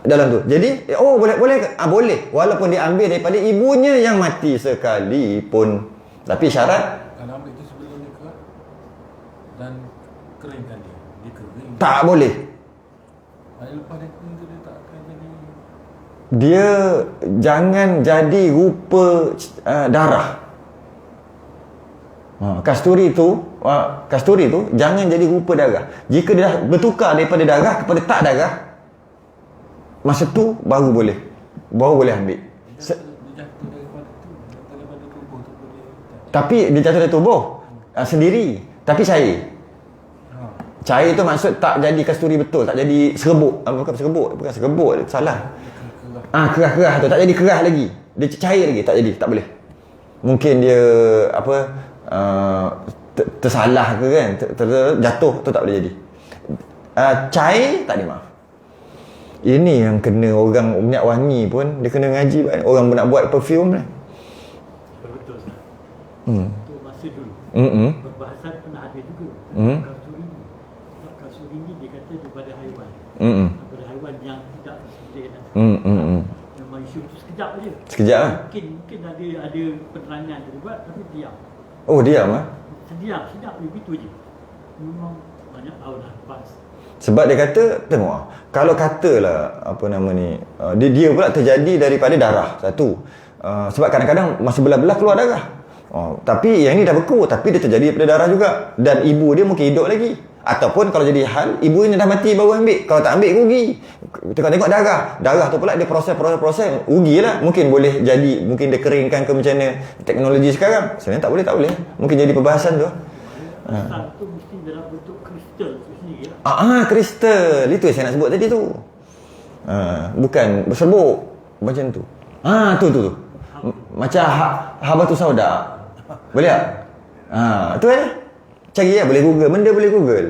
Dalam tu. Jadi, boleh ke? Boleh. Walaupun dia ambil daripada ibunya yang mati sekalipun. Tapi syarat, Kalau ambil itu sebelum dia kerat dan keringkan dia. Dia kering. tak boleh. Hari lepas dia kering tu dia tak akan jadi. Dia jangan jadi rupa darah. Kasturi tu jangan jadi rupa darah. Jika dia dah bertukar daripada darah kepada tak darah, masa tu baru boleh ambil. Dia jatuh daripada tu. Jatuh daripada tubuh tu boleh. Tapi dia jatuh dari tubuh sendiri, tapi cair. Cair tu maksud tak jadi kasturi betul, tak jadi serbuk. Bukan serbuk, salah. Kerah tu tak jadi kerah lagi. Dia cair lagi, tak jadi, tak boleh. Mungkin dia tersalah ke kan, jatuh tu tak boleh jadi. Cair tak ada maaf. Ini yang kena orang minyak wangi pun dia kena ngaji kan. Orang nak buat perfume ni. Betul Ustaz. Itu masa dulu. Perbahasan pernah ada juga. Kasuri ni. Sebab kasuri ni dia kata daripada haiwan. Daripada haiwan yang tidak sesuai dengan manusia tu sekejap je. Sekejap lah. Mungkin ada penerangan dia buat tapi diam. Oh, diam lah. Sedap begitu je. Memang banyak tahun dah lepas. Sebab dia kata, tengok kalau katalah apa nama ni, dia pula terjadi daripada darah satu. Sebab kadang-kadang masa belah-belah keluar darah. Tapi yang ni dah beku, tapi dia terjadi daripada darah juga. Dan ibu dia mungkin hidup lagi. Ataupun kalau jadi hal, ibunya dah mati baru ambil. Kalau tak ambil, rugi. Tengok darah. Darah tu pula dia proses, rugilah. Mungkin boleh jadi, mungkin dia keringkan ke macam mana teknologi sekarang. Sebenarnya tak boleh. Mungkin jadi perbahasan tu. Asal tu mesti dalam bentuk kristal tu sendiri lah. Kristal. Itu yang saya nak sebut tadi tu. Bukan berserbuk macam tu. Tu. Macam habatus sauda. Boleh tak? Tu cari lah, boleh Google. Benda boleh Google.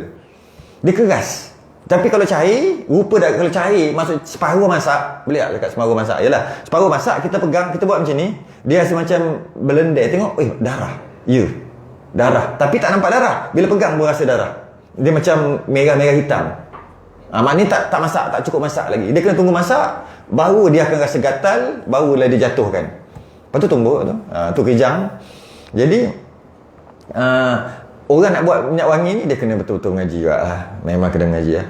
Dia keras. Tapi kalau cair, kalau cair maksud separuh masak, boleh tak dekat separuh masak? Yalah, separuh masak kita pegang, kita buat macam ni, dia rasa macam belendek. Tengok, darah. Ya. Darah. Tapi tak nampak darah. Bila pegang pun rasa darah. Dia macam merah-merah hitam. Maknanya tak masak, tak cukup masak lagi. Dia kena tunggu masak, baru dia akan rasa gatal, barulah dia jatuhkan. Lepas tu tumbuk tu. Tu kijang. Jadi orang nak buat minyak wangi ni dia kena betul-betul mengaji juga lah. Memang kena mengaji lah.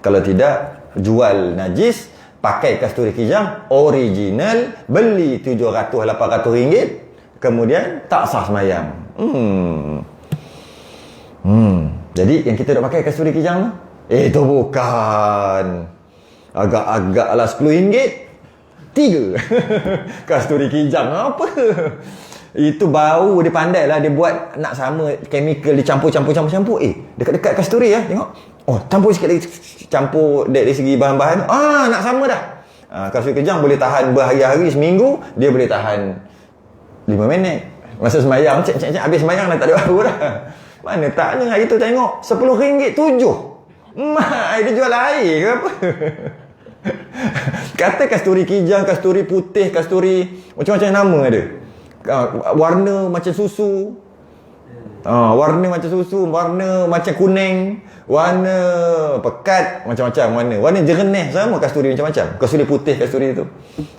Kalau tidak, jual najis, pakai kasturi kijang original, beli 700-800 ringgit, kemudian tak sah semayang. Jadi yang kita nak pakai kasturi kijang tu, itu bukan. Agak-agak lah 10 ringgit, 3 kasturi kijang apa? Itu bau dia pandai lah. Dia buat nak sama chemical. Dia campur. Dekat-dekat kasturi ya. Tengok. Campur sikit lagi. Campur dari segi bahan-bahan. Nak sama dah. Kasturi kijang boleh tahan berhari-hari, seminggu. Dia boleh tahan 5 minit. Masa semayang, cek. Habis semayang dah tak ada bau dah. Mana taknya hari tu tengok. 10 ringgit 7. Dia jual air ke apa? Kata kasturi kijang, kasturi putih, kasturi macam-macam nama ada. Warna macam susu, warna macam kuning, warna pekat, macam-macam warna jernih, sama kasturi macam-macam. Kasturi putih, kasturi tu.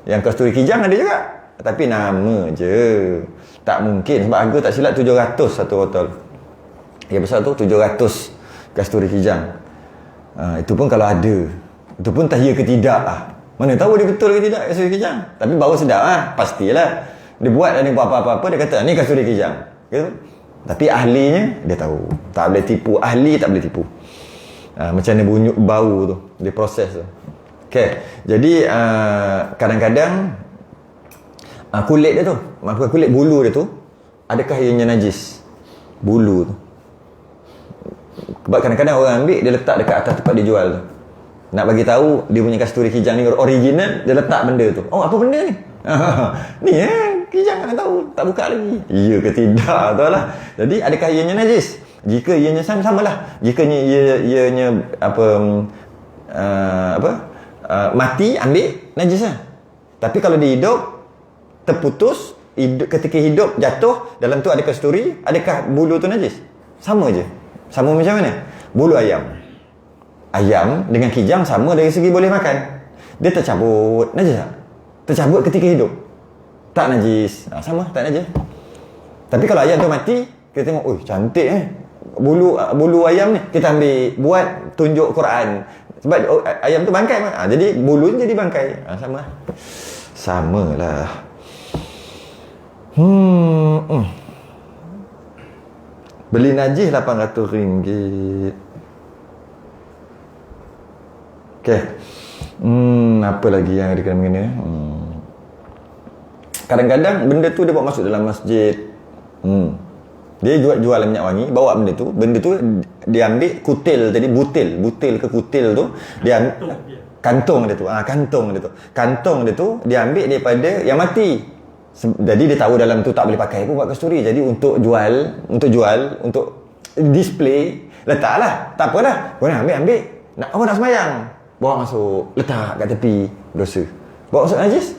Yang kasturi kijang ada juga, tapi nama je. Tak mungkin, sebab harga tak silap 700 satu botol. Yang besar tu 700 kasturi kijang. Itu pun kalau ada. Itu pun tak ya ke tidak lah. Mana tahu dia betul ke tidak kasturi kijang. Tapi bau sedap lah, pastilah. Dia buat dan dia buat apa-apa, dia kata ni kasturi kijang gitu. Tapi ahlinya dia tahu. Tak boleh tipu. Ahli tak boleh tipu. Macam mana bunyi bau tu, dia proses tu. Okay. Jadi kadang-kadang kulit dia tu, maksudnya kulit bulu dia tu, adakah ianya najis? Bulu tu. Sebab kadang-kadang orang ambil, dia letak dekat atas tempat dia jual tu. Nak bagi tahu dia punya kasturi kijang ni original, dia letak benda tu. Apa benda ni? Ni kijang nak tahu, tak buka lagi. Ya ke tidak tu lah. Jadi adakah ianya najis? Jika ianya samalah. Jika ianya mati, ambil najis lah. Tapi kalau dia hidup, terputus, ketika hidup jatuh, dalam tu ada kasturi, adakah bulu tu najis? Sama je. Sama macam mana? Bulu ayam. Ayam dengan kijang sama dari segi boleh makan. Dia tercabut, najis tak? Tercabut ketika hidup, tak najis. Sama, tak najis. Tapi kalau ayam tu mati, kita tengok, oi cantik bulu ayam ni, kita ambil buat tunjuk Quran. Sebab ayam tu bangkai jadi bulu ni jadi bangkai. Samalah. Beli najis RM800. Okey. Apa lagi yang ada kena mengena? Kadang-kadang benda tu dia bawa masuk dalam masjid. Dia jual minyak wangi, bawa benda tu dia ambil kutil tadi, butil ke kutil tu, dia kantong dia tu. Kantong dia tu dia ambil daripada yang mati. Jadi dia tahu dalam tu tak boleh pakai pun buat kasturi. Jadi untuk jual, untuk display, letaklah. Tak apalah. Kau nak ambil. Nak sembahyang, bawa masuk, letak kat tepi, dosa. Bawa masuk najis.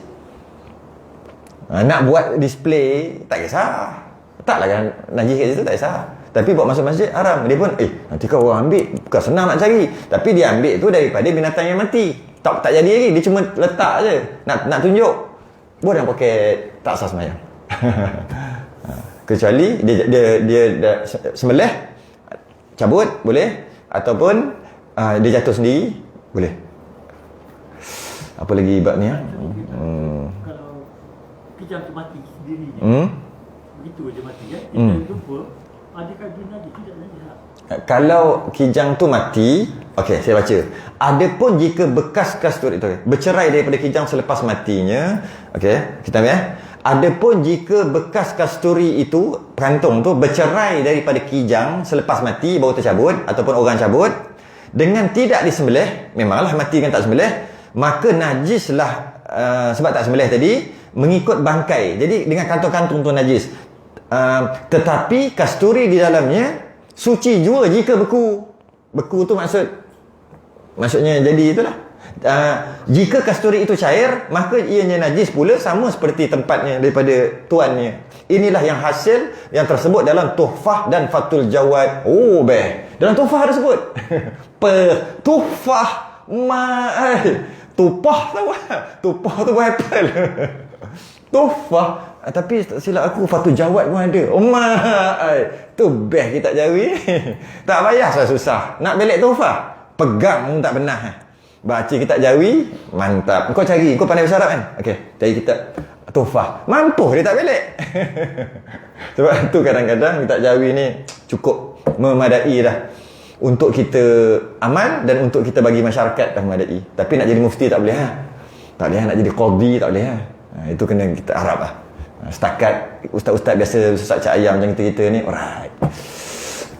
Nak buat display, tak kisah. Letaklah kan najis kat situ, tak kisah. Tapi bawa masuk masjid, haram. Dia pun, nanti kau orang ambil, bukan senang nak cari. Tapi dia ambil tu daripada binatang yang mati. Tak jadi lagi, dia cuma letak je. Nak tunjuk. Buat dalam poket, tak sah sembahyang. Kecuali dia sembelih, cabut, boleh. Ataupun dia jatuh sendiri, boleh. Apa lagi ibad ni? Kalau kijang tu mati sendirinya, begitu dia mati kan, kita jumpa, adakah dia najis? Tidak najis. Kalau kijang tu mati, okey, saya baca. Adapun jika bekas kasturi itu bercerai daripada kijang selepas matinya, okey, kita ambil. Adapun jika bekas kasturi itu, kantung tu bercerai daripada kijang selepas mati, baru tercabut ataupun orang cabut dengan tidak disembelih, memanglah mati kan tak sembelih, maka najislah sebab tak sembelih tadi, mengikut bangkai. Jadi dengan kantung-kantung tu najis. Tetapi kasturi di dalamnya suci jua jika beku. Beku tu maksudnya jadi itulah. Jika kasturi itu cair, maka ianya najis pula, sama seperti tempatnya daripada tuannya. Inilah yang hasil yang tersebut dalam Tuhfah dan Fathul Jawad. Dalam Tuhfah ada sebut. Tuhfah Tupah tahu. Tupah tu buah apple. Tuhfah. Tapi silap aku, Fathul Jawad pun ada. Tu best kita jawi. Tak payah susah. Nak belik Tuhfah, pegang pun tak pernah. Baca kitab jawi, mantap. Kau cari, kau pandai bahasa Arab kan? Okey, cari kitab Tuhfah. Mampu dia tak belik. Sebab tu kadang-kadang kitab jawi ni cukup memadai dah untuk kita amal dan untuk kita bagi masyarakat dah memadai. Tapi nak jadi mufti tak boleh Tak boleh nak jadi qadhi tak boleh itu kena kita Arab Setakat ustaz-ustaz biasa susah cak ayam macam kita ni, alright.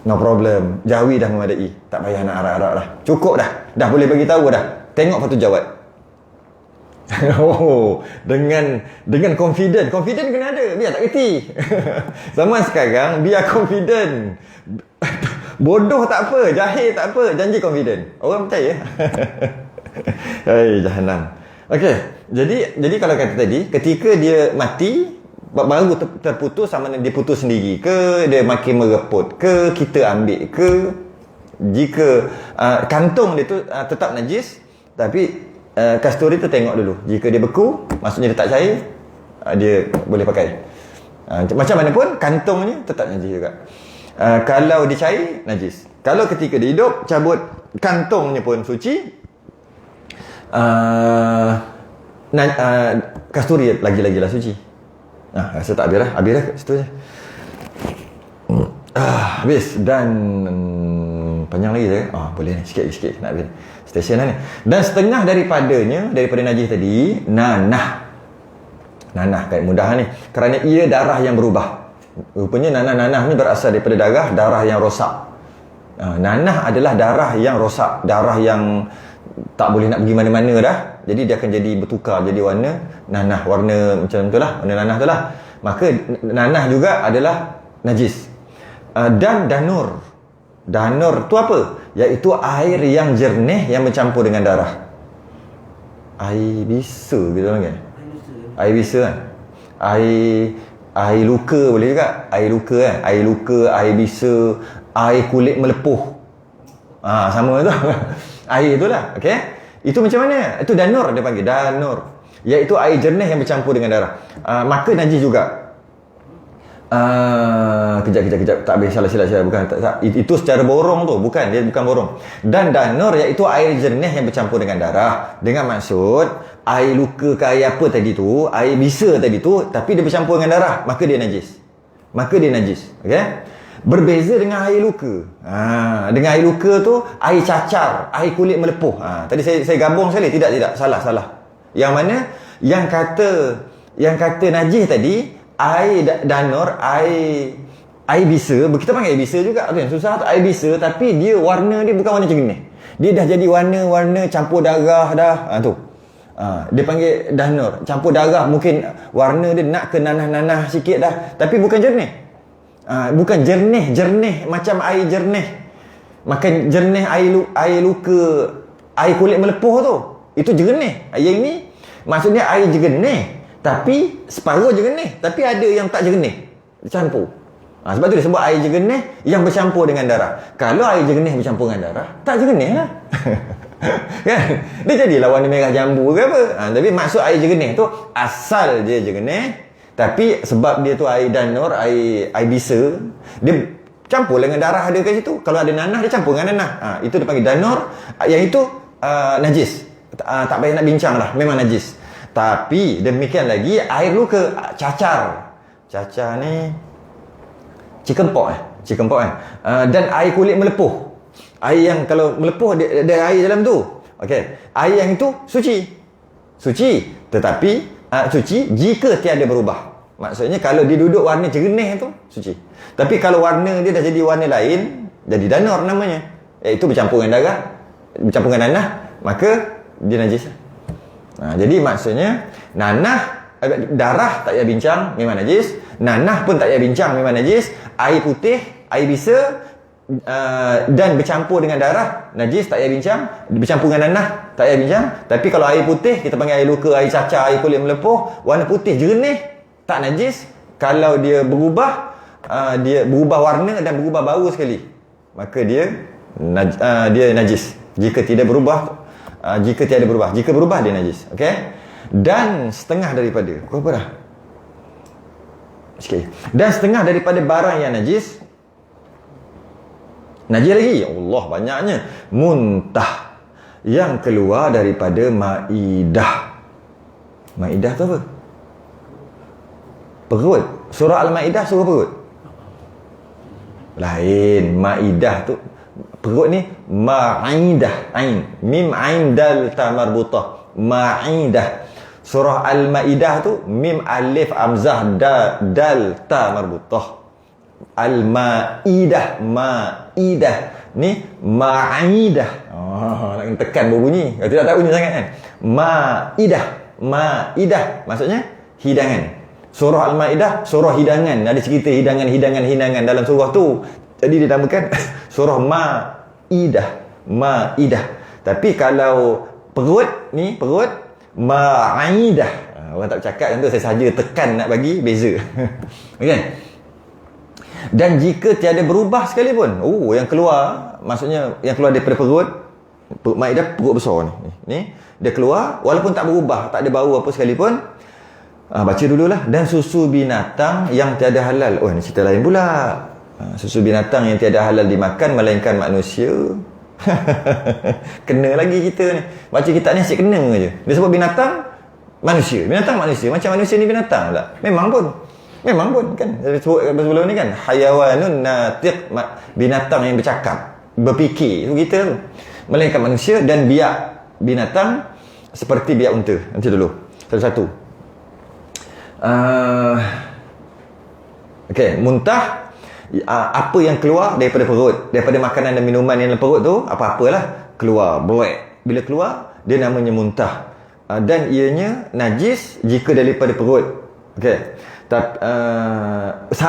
No problem. Jawi dah memadai. Tak payah nak arak-arak dah. Cukup dah. Dah boleh bagi tahu dah. Tengok Fathul Jawad. Dengan confident. Confident kena ada. Biar tak kerti. Zaman sekarang biar confident. Bodoh tak apa, jahil tak apa, janji confident. Orang percaya. Hai jahanam. Okey. Jadi kalau kata tadi, ketika dia mati baru terputus, sama dia putus sendiri ke, dia makin mereput ke, kita ambil ke, jika kantung dia tu tetap najis, tapi kasturi tu tengok dulu, jika dia beku, maksudnya dia tak cair, dia boleh pakai. Macam mana pun kantungnya tetap najis juga. Kalau dia cair, najis. Kalau ketika dia hidup, cabut kantungnya pun suci. Kasturi lagi-lagilah suci. Rasa tak habis dah kat situ je. Habis. Dan panjang lagi je. Boleh ni, sikit nak habis stesen ni. Dan setengah daripada najis tadi, nanah kat mudah ni, kerana ia darah yang berubah. Rupanya nanah ni berasal daripada darah yang rosak. Nanah adalah darah yang rosak, darah yang tak boleh nak pergi mana-mana dah. Jadi dia akan jadi bertukar, jadi warna nanah, warna macam tu lah, warna nanah tu lah. Maka nanah juga adalah najis. Dan danur tu apa? Iaitu air yang jernih yang bercampur dengan darah. Air bisa kita panggil. Air bisa kan? Air luka boleh juga. Air luka kan? Air luka, air bisa, air kulit melepuh. Sama tu. Air itulah, okey. Itu macam mana? Itu danur dia panggil, danur. Iaitu air jernih yang bercampur dengan darah. Maka najis juga. Kejap. Tak habis, salah. Bukan, tak. Itu secara borong tu. Bukan, dia bukan borong. Dan danur iaitu air jernih yang bercampur dengan darah. Dengan maksud, air luka ke air apa tadi tu, air bisa tadi tu, tapi dia bercampur dengan darah. Maka dia najis. Okay? Berbeza dengan air luka. Dengan air luka tu, air cacar, air kulit melepuh. Tadi saya gabung sekali. Tidak. Salah. Yang mana? Yang kata najis tadi, air danur, air bisa, kita panggil air bisa juga tu yang susah tu, air bisa, tapi dia warna dia bukan warna jernih. Dia dah jadi warna campur darah dah. Tu. Dia panggil danur, campur darah, mungkin warna dia nak ke nanah-nanah sikit dah, tapi bukan jernih. Bukan jernih macam air jernih. Makan jernih air luka, air kulit melepuh tu. Itu jernih. Yang ini maksudnya air jernih, tapi separuh jernih, tapi ada yang tak jernih, campur. Sebab tu dia sebut air jernih yang bercampur dengan darah. Kalau air jernih bercampur dengan darah, tak jernih lah. Kan? Dia jadilah warna merah jambu ke apa. Tapi maksud air jernih tu, asal dia jernih, tapi sebab dia tu air danur, air bisa, dia campur dengan darah ada kat situ. Kalau ada nanah, dia campur dengan nanah. Itu dia panggil danur. Yang itu najis. Tak payah nak bincang lah, memang najis. Tapi demikian lagi air luka, cacar ni chicken pox dan air kulit melepuh. Air yang kalau melepuh ada air dalam tu. Okey, air yang itu suci, tetapi suci jika tiada berubah. Maksudnya kalau dia duduk warna jernih tu suci. Tapi kalau warna dia dah jadi warna lain, jadi danur namanya. Iaitu bercampur dengan darah, bercampur dengan nanah, maka dia najis. Jadi maksudnya darah tak payah bincang, memang najis. Nanah pun tak payah bincang, memang najis. Air putih, air bisa dan bercampur dengan darah, najis, tak payah bincang. Bercampur dengan nanah, tak payah bincang. Tapi kalau air putih, kita panggil air luka, air cacar, air kulit melepuh, warna putih jernih, tak najis. Kalau dia berubah warna dan berubah bau sekali, maka dia najis. Jika tiada berubah, jika berubah dia najis. Okey? Dan setengah daripada berapa dah? Sikit. Dan setengah daripada barang yang najis lagi. Allah, banyaknya. Muntah yang keluar daripada maidah. Maidah tu apa? Perut. Surah Al-Maidah surah perut. Lain. Maidah tu perut ni ma'idah, ain, mim ain dal ta marbutah, ma'idah. Surah Al-Maidah tu mim alif hamzah dal ta marbutah. Al-Maidah, maidah ni ma'idah. Nak tekan berbunyi, kalau tidak bunyi sangat kan. Maidah maksudnya hidangan. Surah Al-Maidah surah hidangan, ada cerita hidangan dalam surah tu. Jadi dia namakan surah Maidah. Tapi kalau perut, Maidah. Orang tak bercakap macam tu, saya sahaja tekan nak bagi beza. Okay? Dan jika tiada berubah sekalipun, yang keluar, maksudnya yang keluar daripada perut Maidah, perut besar ni dia keluar, walaupun tak berubah, tak ada bau apa sekalipun. Baca dululah. Dan susu binatang yang tiada halal. Ni cerita lain pula. Susu binatang yang tiada halal dimakan melainkan manusia. Kena lagi kita ni. Baca kitab ni asyik kena je. Dia sebut binatang manusia. Macam manusia ni binatang pula. Memang pun kan. Dia sebut sebelum ni kan, hayawanun natiq, binatang yang bercakap, berfikir. Itu kita tu. Melainkan manusia, dan biak binatang seperti biak unta. Nanti dulu satu-satu. Okey, muntah apa yang keluar daripada perut, daripada makanan dan minuman yang dalam perut tu, apa-apalah keluar, buat. Bila keluar, dia namanya muntah. Dan ianya najis jika daripada perut. Okey.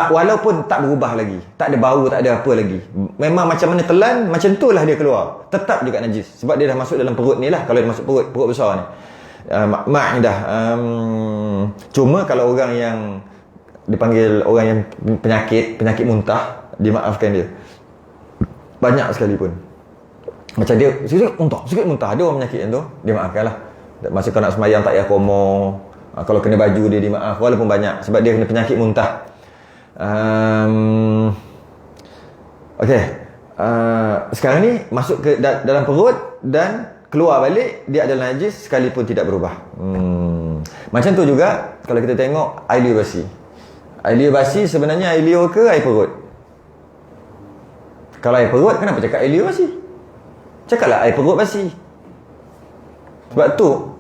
Walaupun tak berubah lagi, tak ada bau, tak ada apa lagi, memang macam mana telan, macam tu lah dia keluar, tetap juga najis. Sebab dia dah masuk dalam perut ni lah. Kalau dia masuk perut besar ni, Maidah. Cuma kalau orang yang dipanggil orang yang penyakit muntah, dimaafkan dia. banyak sekalipun. Macam dia sikit muntah. Ada orang penyakit yang tu, dia maafkan lah. Masa kau nak sembahyang tak payah komo. Kalau kena baju dia dimaaf walaupun banyak sebab dia kena penyakit muntah. Okey. Sekarang ni masuk ke dalam perut dan keluar balik, dia adalah najis sekalipun tidak berubah. Macam tu juga kalau kita tengok air liur basi. Air liur basi sebenarnya air liur ke air perut? Kalau air perut, kenapa cakap air liur basi? Cakaplah air perut basi. Sebab tu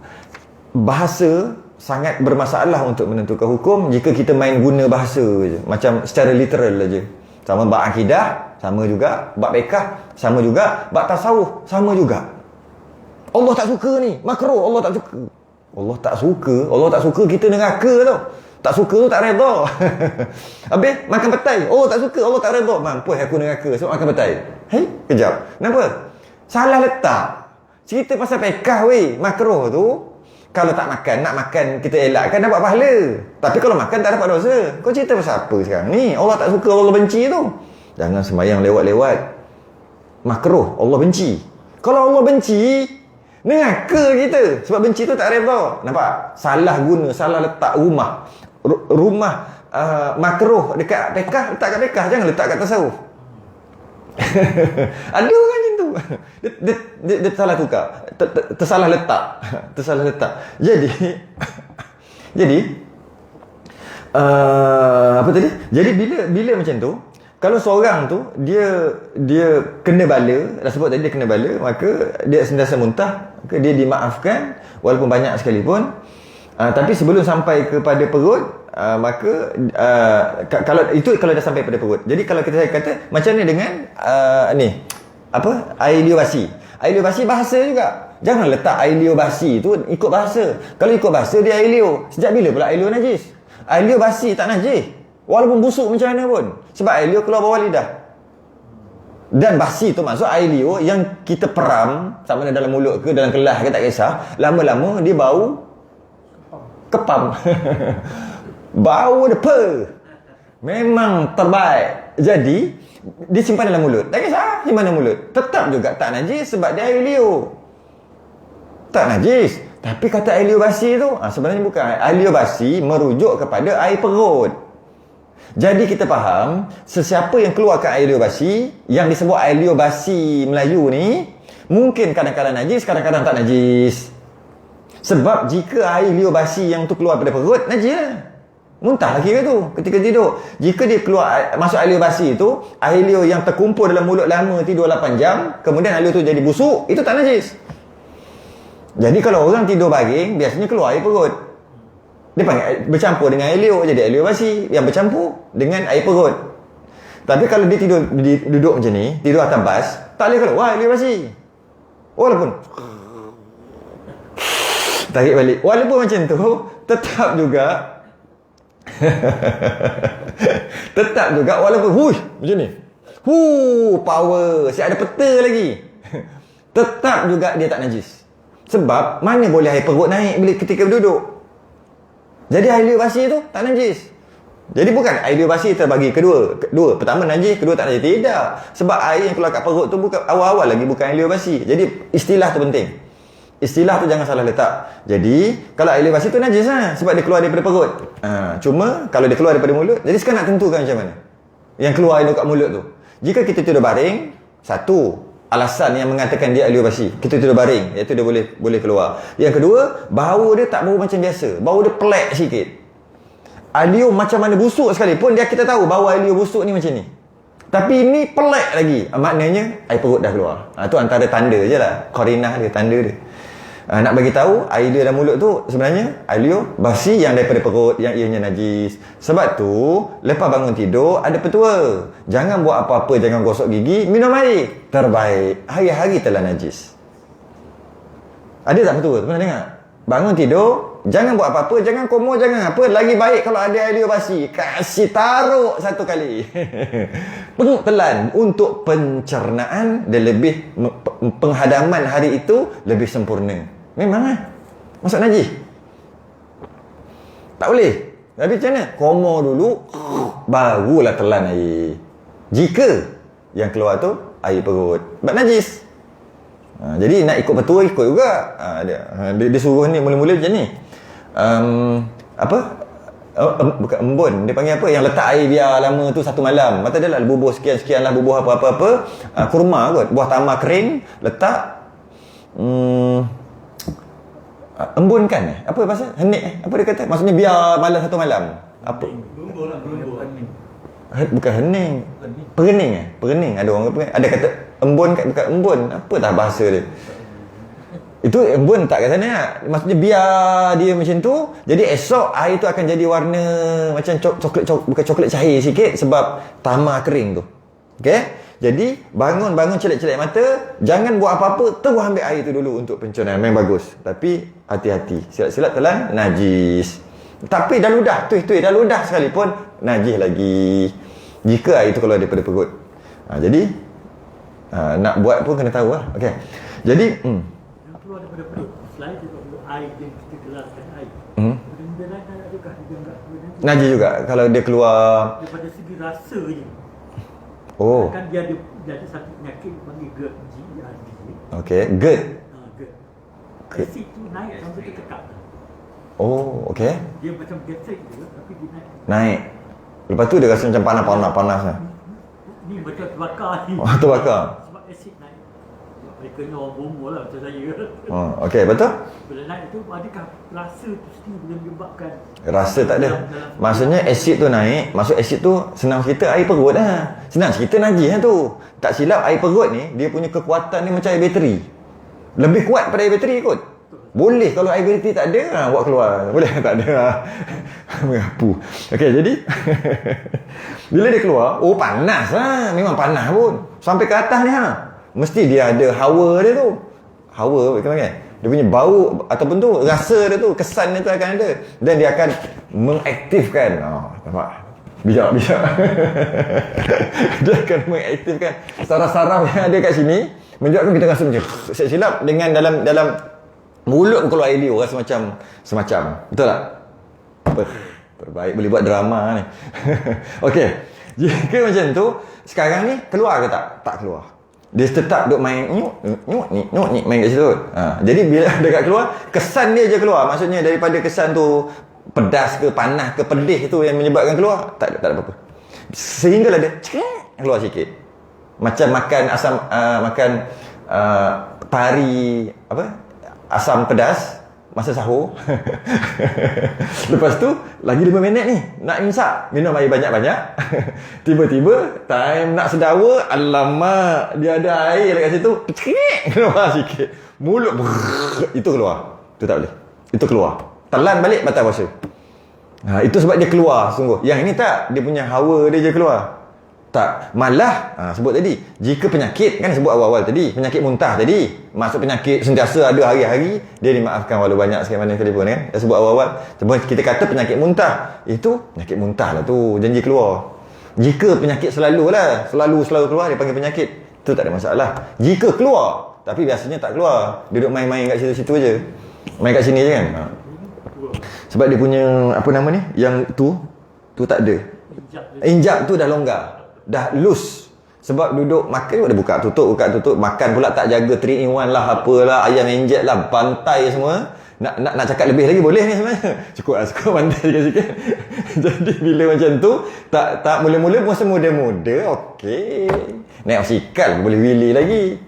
bahasa sangat bermasalah untuk menentukan hukum jika kita main guna bahasa je. Macam secara literal aja. Sama bab akidah, sama juga. Bab fiqh, sama juga. Bab tasawuf, sama juga. Allah tak suka ni, makruh. Allah tak suka. Allah tak suka kita neraka tau. Tak suka tu tak redha. Habis makan petai. Oh tak suka, Allah tak redha. Mampus aku neraka sebab makan petai. Hei, kejap. Kenapa? Salah letak. Cerita pasal fiqh weh, makruh tu kalau tak makan, nak makan kita elakkan dapat pahala. Tapi kalau makan tak dapat dosa. Kau cerita pasal apa sekarang ni? Allah tak suka, Allah benci tu. Jangan sembahyang lewat-lewat. Makruh, Allah benci. Kalau Allah benci, neraka kita. Sebab benci tu tak redha. Nampak? Salah guna, salah letak rumah. Rumah makruh dekat fiqh, letak kat fiqh, jangan letak kat tasawuf. Ada orang macam tu. Dia salah tukar. Tersalah letak. Tersalah letak. Jadi apa tadi? Jadi bila macam tu, kalau seorang tu dia kena bala, dah sebut tadi dia kena bala, maka dia sentiasa muntah, maka dia dimaafkan walaupun banyak sekalipun. Tapi sebelum sampai kepada perut, maka kalau dah sampai pada perut. Jadi kalau kita kata macam ni dengan air liur basi. Air liur basi bahasa juga. Jangan letak air liur basi tu ikut bahasa. Kalau ikut bahasa dia air liur. Sejak bila pula air liur najis? Air liur basi tak najis. Walaupun busuk macam mana pun. Sebab air liur keluar bawah lidah. Dan basi tu maksud air liur yang kita peram, sama ada dalam mulut ke dalam kelas ke tak kisah, lama-lama dia bau kepam. Bau depa. Memang terbaik. Jadi disimpan dalam mulut. Tak kisah simpan dalam mulut. Tetap juga tak najis sebab dia air liur. Tak najis. Tapi kata air liur basi tu sebenarnya bukan. Air liur basi merujuk kepada air perut. Jadi kita faham sesiapa yang keluarkan air liur basi, yang disebut air liur basi Melayu ni, mungkin kadang-kadang najis, kadang-kadang tak najis. Sebab jika air liur basi yang tu keluar daripada perut, najis lah. Muntah lah kira tu ketika tidur. Jika dia keluar masuk air liur basi tu, air liur yang terkumpul dalam mulut lama tidur 8 jam, kemudian air liur tu jadi busuk, itu tak najis. Jadi kalau orang tidur baring, biasanya keluar air perut. Dia panggil bercampur dengan air liur, jadi air liur basi yang bercampur dengan air perut. Tapi kalau dia duduk macam ni, tidur atas bas, tak boleh keluar air liur basi. Walaupun tarik balik. Walaupun macam tu, tetap juga walaupun macam ni. Power. Siap ada peta lagi. Tetap juga dia tak najis. Sebab mana boleh air perut naik bila ketika duduk. Jadi air liur basi tu tak najis. Jadi bukan air liur basi terbagi kedua. Pertama najis, kedua tak najis. Tidak. Sebab air yang keluar kat perut tu bukan awal-awal lagi bukan air liur basi. Jadi istilah tu penting. Istilah tu jangan salah letak. Jadi kalau air liur basi tu najis lah, sebab dia keluar daripada perut. Cuma kalau dia keluar daripada mulut, jadi sekarang nak tentukan macam mana yang keluar kat mulut tu. Jika kita tidur baring, satu alasan yang mengatakan dia air liur basi, kita tidur baring, iaitu dia boleh keluar. Yang kedua, bau dia tak bau macam biasa, bau dia pelik sikit. Air liur macam mana busuk sekalipun, kita tahu bau air liur busuk ni macam ni. Tapi ini pelik lagi, maknanya air perut dah keluar. Tu antara tanda je lah, qarinah dia, tanda dia. Nak bagi tahu air liur dalam mulut tu sebenarnya air liur basi yang daripada perut, yang ianya najis. Sebab tu lepas bangun tidur ada petua, jangan buat apa-apa, jangan gosok gigi, minum air. Terbaik, hari-hari telah najis. Ada tak petua? Pernah dengar? Bangun tidur, jangan buat apa-apa, jangan komo, jangan apa. Lagi baik kalau ada air liur basi, kasih taruh satu kali. Telan untuk pencernaan dan lebih penghadaman hari itu lebih sempurna. Memang lah. Masuk najis. Tak boleh. Tapi macam mana? Komo dulu, barulah telan air. Jika yang keluar tu air perut. Sebab najis. Jadi nak ikut petua ikut juga. Dia suruh ni mula-mula macam ni. Bukan embun, dia panggil apa, yang letak air biar lama tu 1 malam. Kata dia lah bubuh sekian-sekian lah, bubuh apa-apa, kurma kot, buah tamar kering letak, embun kan, apa pasal henik, apa dia kata, maksudnya biar malam 1 malam, apa, bukan hening, perening ada orang kata, ada kata embun, bukan embun, apa tak bahasa dia. Itu embun tak kat sana lah. Maksudnya biar dia macam tu, jadi esok air tu akan jadi warna macam coklat, bukan coklat cair sikit sebab tamar kering tu. Okey? Jadi bangun celak-celak mata, jangan buat apa-apa, terus ambil air tu dulu untuk pencernahan. Memang bagus. Tapi hati-hati. Silap-silap telan najis. Tapi dah ludah, dah ludah sekalipun najis lagi. Jika air tu keluar daripada perut. Jadi nak buat pun kena tahu lah. Okey. Jadi keluar daripada perut, selain daripada air yang kita gelaskan air, benda lain adakah dia enggak najis juga kalau dia keluar daripada segi rasanya. Kan dia ada satu penyakit panggil GERD, G-E-R-D. Okey, GERD. GERD. Asid tu naik sampai ke tekak. Okey. Dia macam gastric je tapi dia naik. Lepas tu dia rasa macam panas lah. Ni macam terbakar ni. Terbakar. Sebab asid naik. Mereka ni orang bomoh lah macam saya. Okey, betul? Bila naik tu, adakah rasa tu mesti boleh menyebabkan? Rasa tak ada. Maksudnya asid tu naik, maksud asid tu senang cerita air perut lah. Senang cerita najis lah tu. Tak silap air perut ni, dia punya kekuatan ni macam air bateri. Lebih kuat pada air bateri kot. Boleh kalau air bateri tak ada, buat keluar. Boleh tak ada. Mengapu. Okey, jadi bila dia keluar, panas lah. Memang panas pun. Sampai ke atas ni mesti dia ada hawa dia tu. Hawa kan? Dia punya bau ataupun tu rasa dia tu, kesan dia tu akan ada. Dan dia akan mengaktifkan. Nampak? Bijak. Dia akan mengaktifkan saraf-saraf yang ada kat sini, menyebabkan kita rasa macam silap dengan dalam mulut keluar air liur, rasa semacam. Betul tak? Terbaik boleh buat drama ni. Okey. Jika macam tu, sekarang ni keluar ke tak? Tak keluar. Dia tetap duk main nyuk ni main kat situ. Jadi bila dekat keluar, kesan dia je keluar. Maksudnya daripada kesan tu pedas ke panas ke pedih tu yang menyebabkan keluar, tak ada apa-apa. Sehinggalah dia keluar sikit. Macam makan asam pari asam pedas masa sahur. Lepas tu lagi 5 minit ni nak imsak, minum air banyak-banyak. Tiba-tiba time nak sedawa, alamak dia ada air dekat situ, keluar sikit mulut itu keluar. Itu tak boleh, itu keluar, telan balik batal puasa. Itu sebab dia keluar sungguh. Yang ini tak, dia punya hawa dia je keluar. Tak, malah sebut tadi, jika penyakit, kan sebut awal-awal tadi, penyakit muntah tadi, masuk penyakit sentiasa ada hari-hari, dia dimaafkan walau banyak sikit mana sekalipun kan. Dah sebut awal-awal, sebab kita kata penyakit muntah, itu penyakit muntah lah tu, janji keluar. Jika penyakit selalu keluar, dia panggil penyakit, itu tak ada masalah. Jika keluar, tapi biasanya tak keluar, duduk main-main kat situ-situ je, main kat sini je kan. Sebab dia punya apa nama ni, yang tu tak ada. Injak tu dah longgar, dah loose. Sebab duduk makan dia buka tutup, makan pula tak jaga 3-in-1 lah, apalah, ayam injek lah, bantai semua. Nak cakap lebih lagi boleh ni sebenarnya. Cukup bantai sikit. Jadi bila macam tu, tak mula-mula masa muda-muda, okey. Naik basikal boleh wheelie lagi.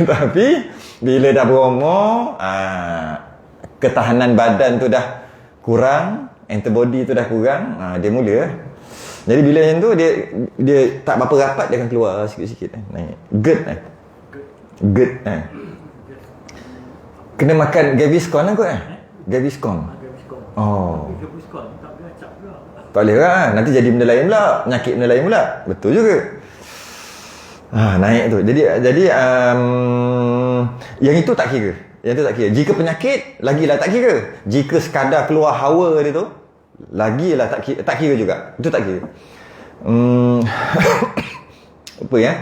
Tapi bila dah berumur, ketahanan badan tu dah kurang, antibody tu dah kurang, dia mula. Jadi bila macam tu dia tak berapa rapat, dia akan keluar sikit-sikit naik. GERD. Kena makan Gaviscon lah kot Gaviscon. Gaviscon tak boleh acap pula. Tak boleh kan? Nanti jadi benda lain pula, penyakit benda lain pula. Betul juga. Naik tu. Jadi yang itu tak kira. Jika penyakit, lagilah tak kira. Jika sekadar keluar hawa dia tu, lagilah tak kira juga. Itu tak kira. Apa ya?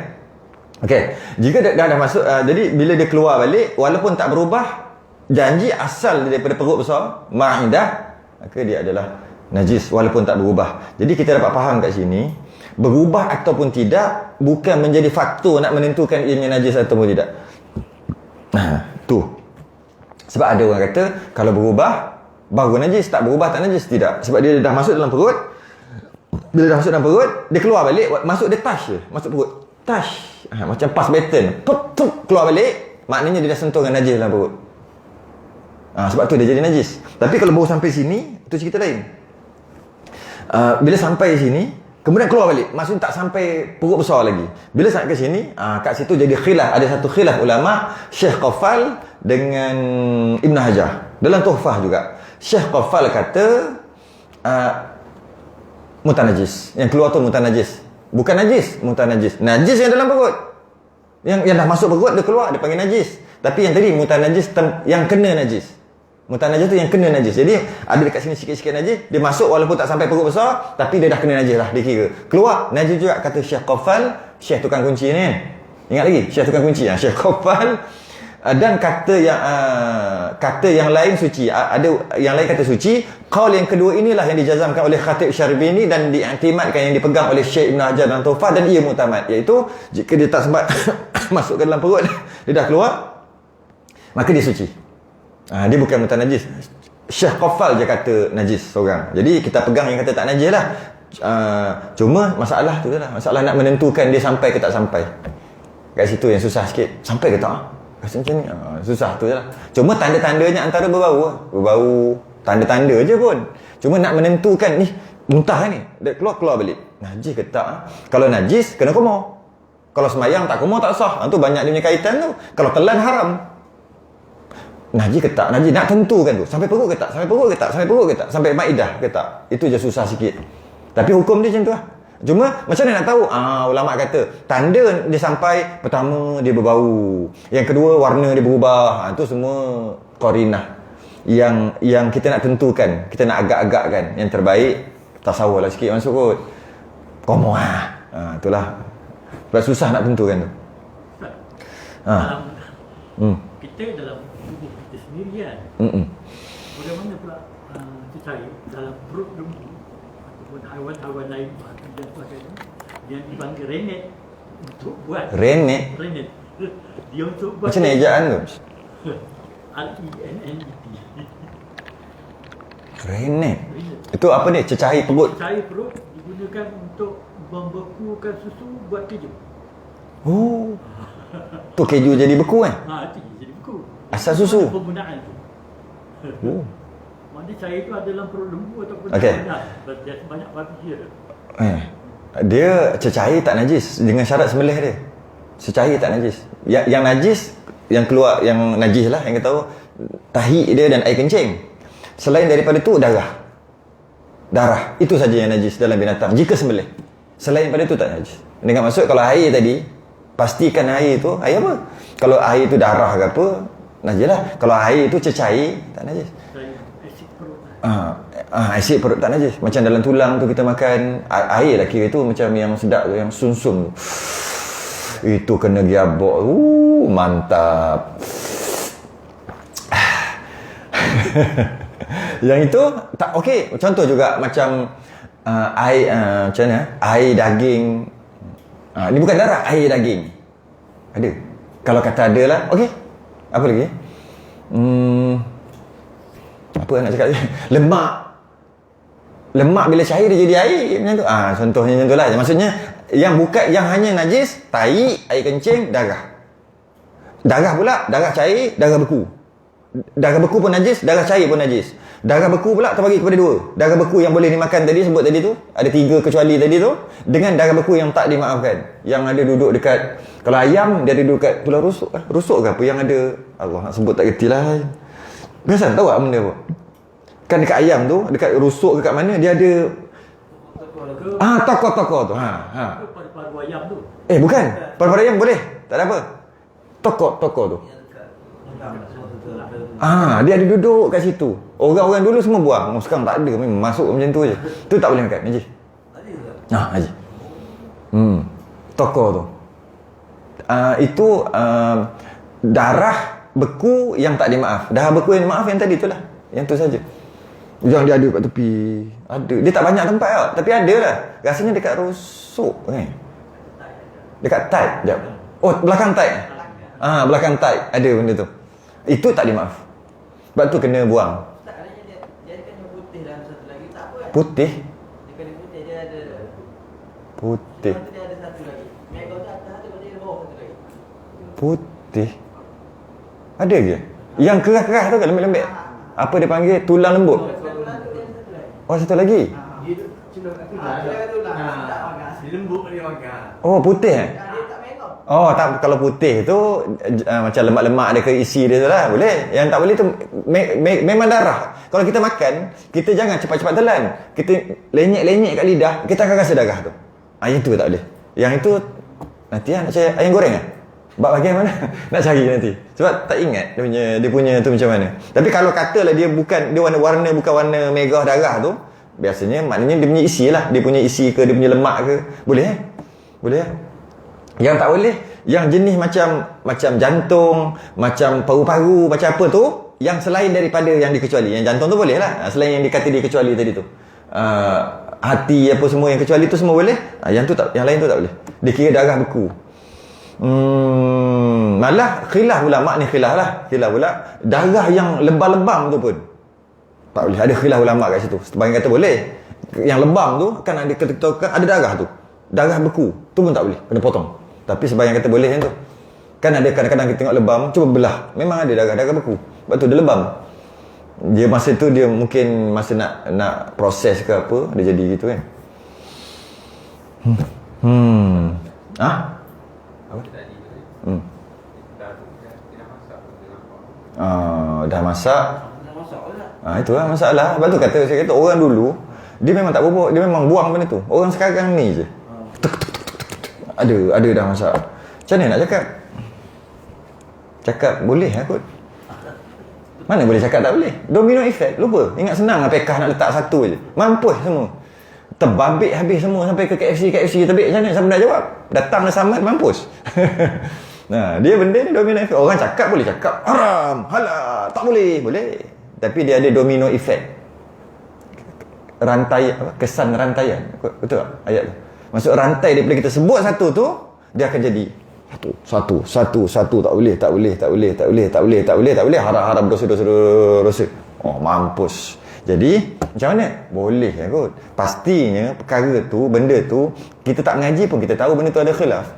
Okey. Jika dah masuk, jadi bila dia keluar balik, walaupun tak berubah, janji asal daripada perut besar, ma'idah, maka dia adalah najis walaupun tak berubah. Jadi kita dapat faham kat sini, berubah ataupun tidak bukan menjadi faktor nak menentukan ianya najis ataupun tidak. Tu. Sebab ada orang kata kalau berubah baru najis, tak berubah tak najis. Tidak. Sebab dia dah masuk dalam perut. Bila dah masuk dalam perut, dia keluar balik, masuk dia touch je, masuk perut. Touch. Macam pass baton. Keluar balik, maknanya dia dah sentuh dengan najis dalam perut. Sebab tu dia jadi najis. Tapi kalau baru sampai sini, itu cerita lain. Bila sampai sini, kemudian keluar balik, maksudnya tak sampai perut besar lagi. Bila sampai ke sini, kat situ jadi khilaf. Ada satu khilaf ulama, Syekh Qaffal dengan Ibn Hajar. Dalam Tuhfah juga. Syekh Qaffal kata mutanajis. Yang keluar tu mutanajis. Bukan najis, mutanajis. Najis yang dalam perut. Yang dah masuk perut dia keluar, dia panggil najis. Tapi yang tadi mutanajis yang kena najis. Mutanajis tu yang kena najis. Jadi ada dekat sini sikit-sikit najis, dia masuk walaupun tak sampai perut besar, tapi dia dah kena najis lah, dia kira. Keluar najis juga kata Syekh Qaffal, Syekh tukang kunci ni kan. Ingat lagi, Syekh tukang kunci Syekh Qaffal. Dan kata yang lain suci. Ada yang lain kata suci. Qaul yang kedua inilah yang dijazamkan oleh Khatib Syarbini dan diiktimadkan, yang dipegang oleh Syekh Ibn Hajar dan Tuhfah, dan ia muktamad, iaitu jika dia tak sempat masuk ke dalam perut, dia dah keluar, maka dia suci. Dia bukan mutanajis. Syekh Qaffal je kata najis seorang. Jadi kita pegang yang kata tak najis lah. Cuma masalah tu lah, masalah nak menentukan dia sampai ke tak sampai. Kat situ yang susah sikit. Sampai ke tak? Rasa macam ni, susah tu je lah. Cuma tanda-tandanya antara berbau, tanda-tanda je pun. Cuma nak menentukan ni muntah ni, dia keluar balik, najis ke tak? Kalau najis kena kumur. Kalau semayang tak kumur tak sah. Tu banyak dia punya kaitan tu. Kalau telan haram. Najis ke tak? Najis nak tentukan tu. Sampai perut ke tak? Sampai perut ke tak? Sampai perut ke tak? Sampai maidah ke tak? Itu je susah sikit. Tapi hukum dia macam tu lah. Cuma macam mana nak tahu? Ulama kata tanda dia sampai, pertama dia berbau, yang kedua warna dia berubah. Itu semua qarinah yang kita nak tentukan, kita nak agak-agakkan. Yang terbaik tasawur lah sikit masuk kot. Komo itulah. Sebab susah nak tentukan tu. Kita dalam tubuh kita sendiri kan. Bagaimana pula cecair dalam perut lembu ataupun haiwan-haiwan lain yang dipanggil renet untuk buat renet. Dia untuk buat macam mana ejaan tu? RENNET. Renet. Itu apa ni? Cecair perut. Cecair perut digunakan untuk membekukan susu buat keju. Tu keju jadi beku kan? Jadi beku. Asal susu. Penggunaan tu. Maknanya cair tu ada dalam perut lembu ataupun banyak babi dia. Dia cecair tak najis dengan syarat sembelih dia. Cecair tak najis. Yang najis, yang keluar, yang najis lah, yang kita tahu tahi dia dan air kencing. Selain daripada tu darah itu saja yang najis dalam binatang jika sembelih. Selain daripada tu tak najis. Dengan maksud kalau air tadi, pastikan air tu air apa? Kalau air tu darah ke apa, najis lah. Kalau air tu cecair tak najis. Asid perut. Asid perut tak najis. Macam dalam tulang tu kita makan air lah, kira tu macam yang sedap tu, yang sumsum tu. Itu kena giabok. Mantap. Yang itu tak okey. Contoh juga macam air macam mana? Air daging. Ni bukan darah, air daging. Ada. Kalau kata ada lah, okey. Apa lagi? Apa nak cakap ni? Lemak bila cair dia jadi air macam tu. Contohnya macam tu lah. Maksudnya yang bukan, yang hanya najis tai, air kencing, darah. Darah pula, darah cair, darah beku. Darah beku pun najis, darah cair pun najis. Darah beku pula terbagi kepada dua. Darah beku yang boleh dimakan tadi, sebut tadi tu, ada 3 kecuali tadi tu, dengan darah beku yang tak dimaafkan. Yang ada duduk dekat, kalau ayam dia ada duduk dekat tulang rusuk. Rusuk ke apa yang ada, Allah nak sebut tak kerti lah. Biasa tahu tak benda apa? Kan dekat ayam tu, dekat rusuk dekat mana dia ada tokok-tokok tu. Paru ayam tu. Bukan. Paru ayam boleh. Tak ada apa. Tokok-tokok tu. Dia ada duduk kat situ. Orang-orang dulu semua buang. Sekarang tak ada. Memang masuk macam tu je. Tu tak boleh makan. Najis. Najis. Tokok tu. Itu darah beku yang tak dimaaf. Darah beku yang dimaaf yang tadi tu lah. Yang tu saja. Yang dia ada kat tepi. Ada. Dia tak banyak tempat tau. Tapi ada lah. Rasanya dekat rusuk kan. Dekat tight. Sekejap. Oh, belakang tight. Belakang tight. Ada benda tu. Itu tak dimaaf. Sebab tu kena buang. Tak, dia kena putih dalam satu lagi. Tak apa kan? Putih. Dia kena putih, dia ada. Putih. Lepas tu dia ada satu lagi. Mega tu atas ada, lepas tu dia bawah satu lagi. Putih. Ada ke? Yang keras-keras tu kan, lembek-lembek. Apa dia panggil? Tulang lembut. Satu lagi, dia ada satu lagi. Oh, satu lagi. Dia tu cina kat tu Cina kat tu lah. Tak makan. Dia lembut dia makan. Oh, putih eh? Dia tak mega. Oh, tak, kalau putih tu macam lemak-lemak ada ke isi dia tu lah. Boleh. Yang tak boleh tu memang darah. Kalau kita makan, kita jangan cepat-cepat telan. Kita lenyek-lenyek kat lidah, kita akan rasa darah tu. Yang tu tak boleh. Yang itu nanti nak cari ayam goreng ah. Bab bahagian mana? Nak cari nanti. Sebab tak ingat dia punya tu macam mana. Tapi kalau katalah dia warna bukan warna megah darah tu, biasanya maknanya dia punya isi lah. Dia punya isi ke, dia punya lemak ke. Boleh eh? Boleh eh? Yang tak boleh, yang jenis macam jantung, macam paru-paru, macam apa tu, yang selain daripada yang dikecuali. Yang jantung tu boleh lah. Selain yang dikata dikecuali tadi tu. Hati apa semua yang kecuali tu semua boleh. Yang tu tak, yang lain tu tak boleh. Dia kira darah beku. Malah khilaf ulama ni khilaf pula. Darah yang lebam-lebam tu pun tak boleh. Ada khilaf ulama kat situ. Sebahagian kata boleh. Yang lebam tu kan ada ketika ada darah tu. Darah beku. Tu pun tak boleh. Kena potong. Tapi sebahagian kata boleh yang tu. Kan ada kadang-kadang kita tengok lebam, cuba belah. Memang ada darah beku. Sebab tu dia lebam. Dia masa tu dia mungkin masa nak proses ke apa, dia jadi gitu kan. Dah masak. Itulah masalah. Sebab tu saya kata orang dulu dia memang tak bobok, dia memang buang benda tu. Orang sekarang ni je. Ada dah masak. Macam mana nak cakap? Cakap boleh kot. Mana boleh cakap tak boleh? Domino effect. Lupa. Ingat senang lah pekah nak letak satu je. Mampus semua. Terbabik habis semua sampai ke KFC terbik macam mana? Siapa nak jawab? Datang dah samad mampus. Nah, dia benda ni domino effect. Orang cakap boleh cakap haram, halal, tak boleh. Boleh. Tapi dia ada domino effect. Rantai apa? Kesan rantaian. Betul tak ayat tu? Maksud rantai daripada kita sebut satu tu, dia akan jadi satu tak boleh haram dosa. Oh, mampus. Jadi macam mana? Boleh kot. Pastinya perkara tu, benda tu kita tak mengaji pun kita tahu benda tu ada khilaf.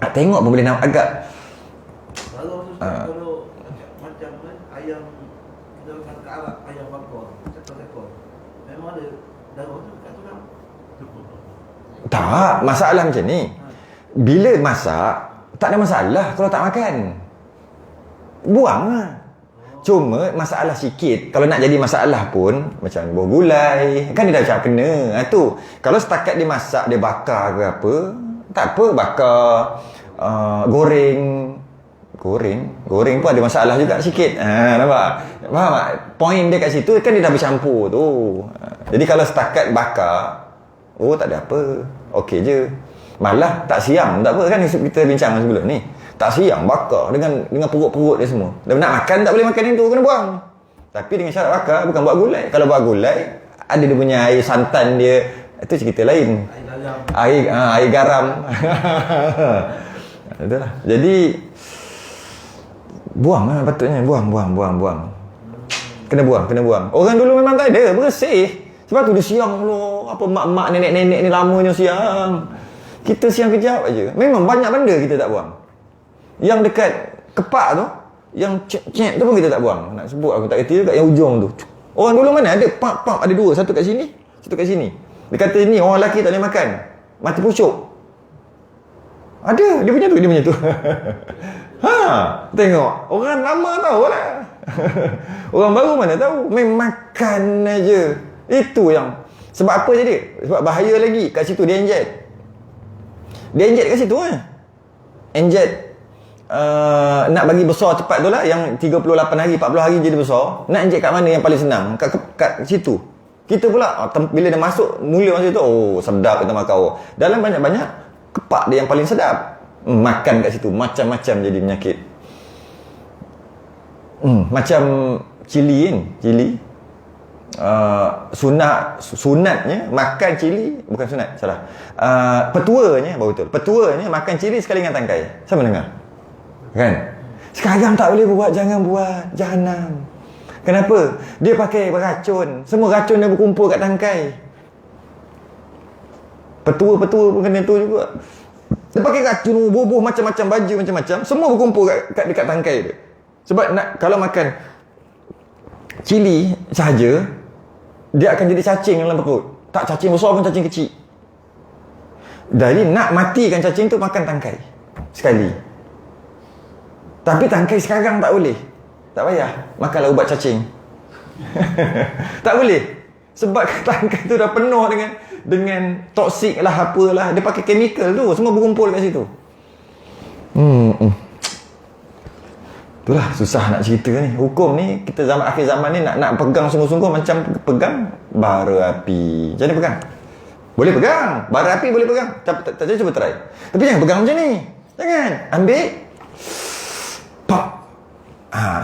Nak tengok pun boleh nak agak. Kalau macam ayam kita kata Arab, ayam bakar, sekor-sekor. Memang ada darah tu kat tu kan. Tak, masalah macam ni. Bila masak, tak ada masalah kalau tak makan. Buang lah. Cuma masalah sikit. Kalau nak jadi masalah pun, macam buah gulai, kan dia dah macam kena. Tu. Kalau setakat dia masak, dia bakar ke apa, tak apa, bakar, goreng. Goreng pun ada masalah juga sikit. Nampak? Faham tak? Point dia kat situ, kan dia dah bercampur tu. Jadi kalau setakat bakar, tak ada apa. Okey je. Malah tak siang, tak apa kan kita bincang sebelum ni. Tak siang bakar dengan perut-perut dia semua. Dan nak makan tak boleh makan itu, kena buang. Tapi dengan syarat bakar, bukan buat gulai. Kalau buat gulai, ada dia punya air santan dia, itu cerita lain. Air garam. Itulah. Jadi buang lah patutnya, buang. Kena buang. Orang dulu memang tak ada, bersih. Sebab tu dia siang dulu. Apa mak-mak, nenek-nenek ni lamanya siang. Kita siang kejap aja. Memang banyak benda kita tak buang. Yang dekat kepak tu, yang cek tu pun kita tak buang. Nak sebut aku tak kerti dekat yang ujung tu. Orang dulu mana ada pap ada dua, satu kat sini, satu kat sini. Dia kata ni orang lelaki tak boleh makan. Mati pucuk. Ada, dia punya tu. Tengok. Orang lama tahu lah. Orang baru mana tahu. Main makan aja. Itu yang sebab apa jadi? Sebab bahaya lagi kat situ dia inject. Dia inject kat situ kan. Inject nak bagi besar cepat tu lah, yang 38 hari 40 hari jadi besar. Nak inject kat mana yang paling senang? Kat situ. Kita pula bila dia masuk mula masa tu, sedap kita makan. Dalam banyak-banyak kepak dia yang paling sedap. Makan kat situ macam-macam jadi penyakit. Macam cili kan, cili sunatnya makan cili, bukan sunat, salah. Petuanya baru betul. Petuanya makan cili sekali dengan tangkai. Sama dengar? Kan? Sekarang tak boleh buat, jangan buat. Jahanam. Kenapa? Dia pakai beracun. Semua racun dia berkumpul kat tangkai. Petua-petua pun kena tu juga. Dia pakai racun, bubuh macam-macam, baju macam-macam, semua berkumpul kat dekat tangkai dia. Sebab kalau makan cili sahaja, dia akan jadi cacing dalam perut. Tak cacing besar pun, cacing kecil. Jadi nak matikan cacing tu, makan tangkai sekali. Tapi tangkai sekarang tak boleh. Tak payah, makanlah ubat cacing. Tak boleh. Sebab tangkai tu dah penuh dengan toksik lah, apalah. Dia pakai chemical tu, semua berkumpul kat situ. Itulah susah nak cerita ni. Hukum ni, kita zaman akhir zaman ni nak pegang sungguh-sungguh macam pegang bara api. Jadi pegang. Boleh pegang. Bara api boleh pegang. Tak jadi cuba try. Tapi jangan pegang macam ni. Jangan. Ambil. Pop.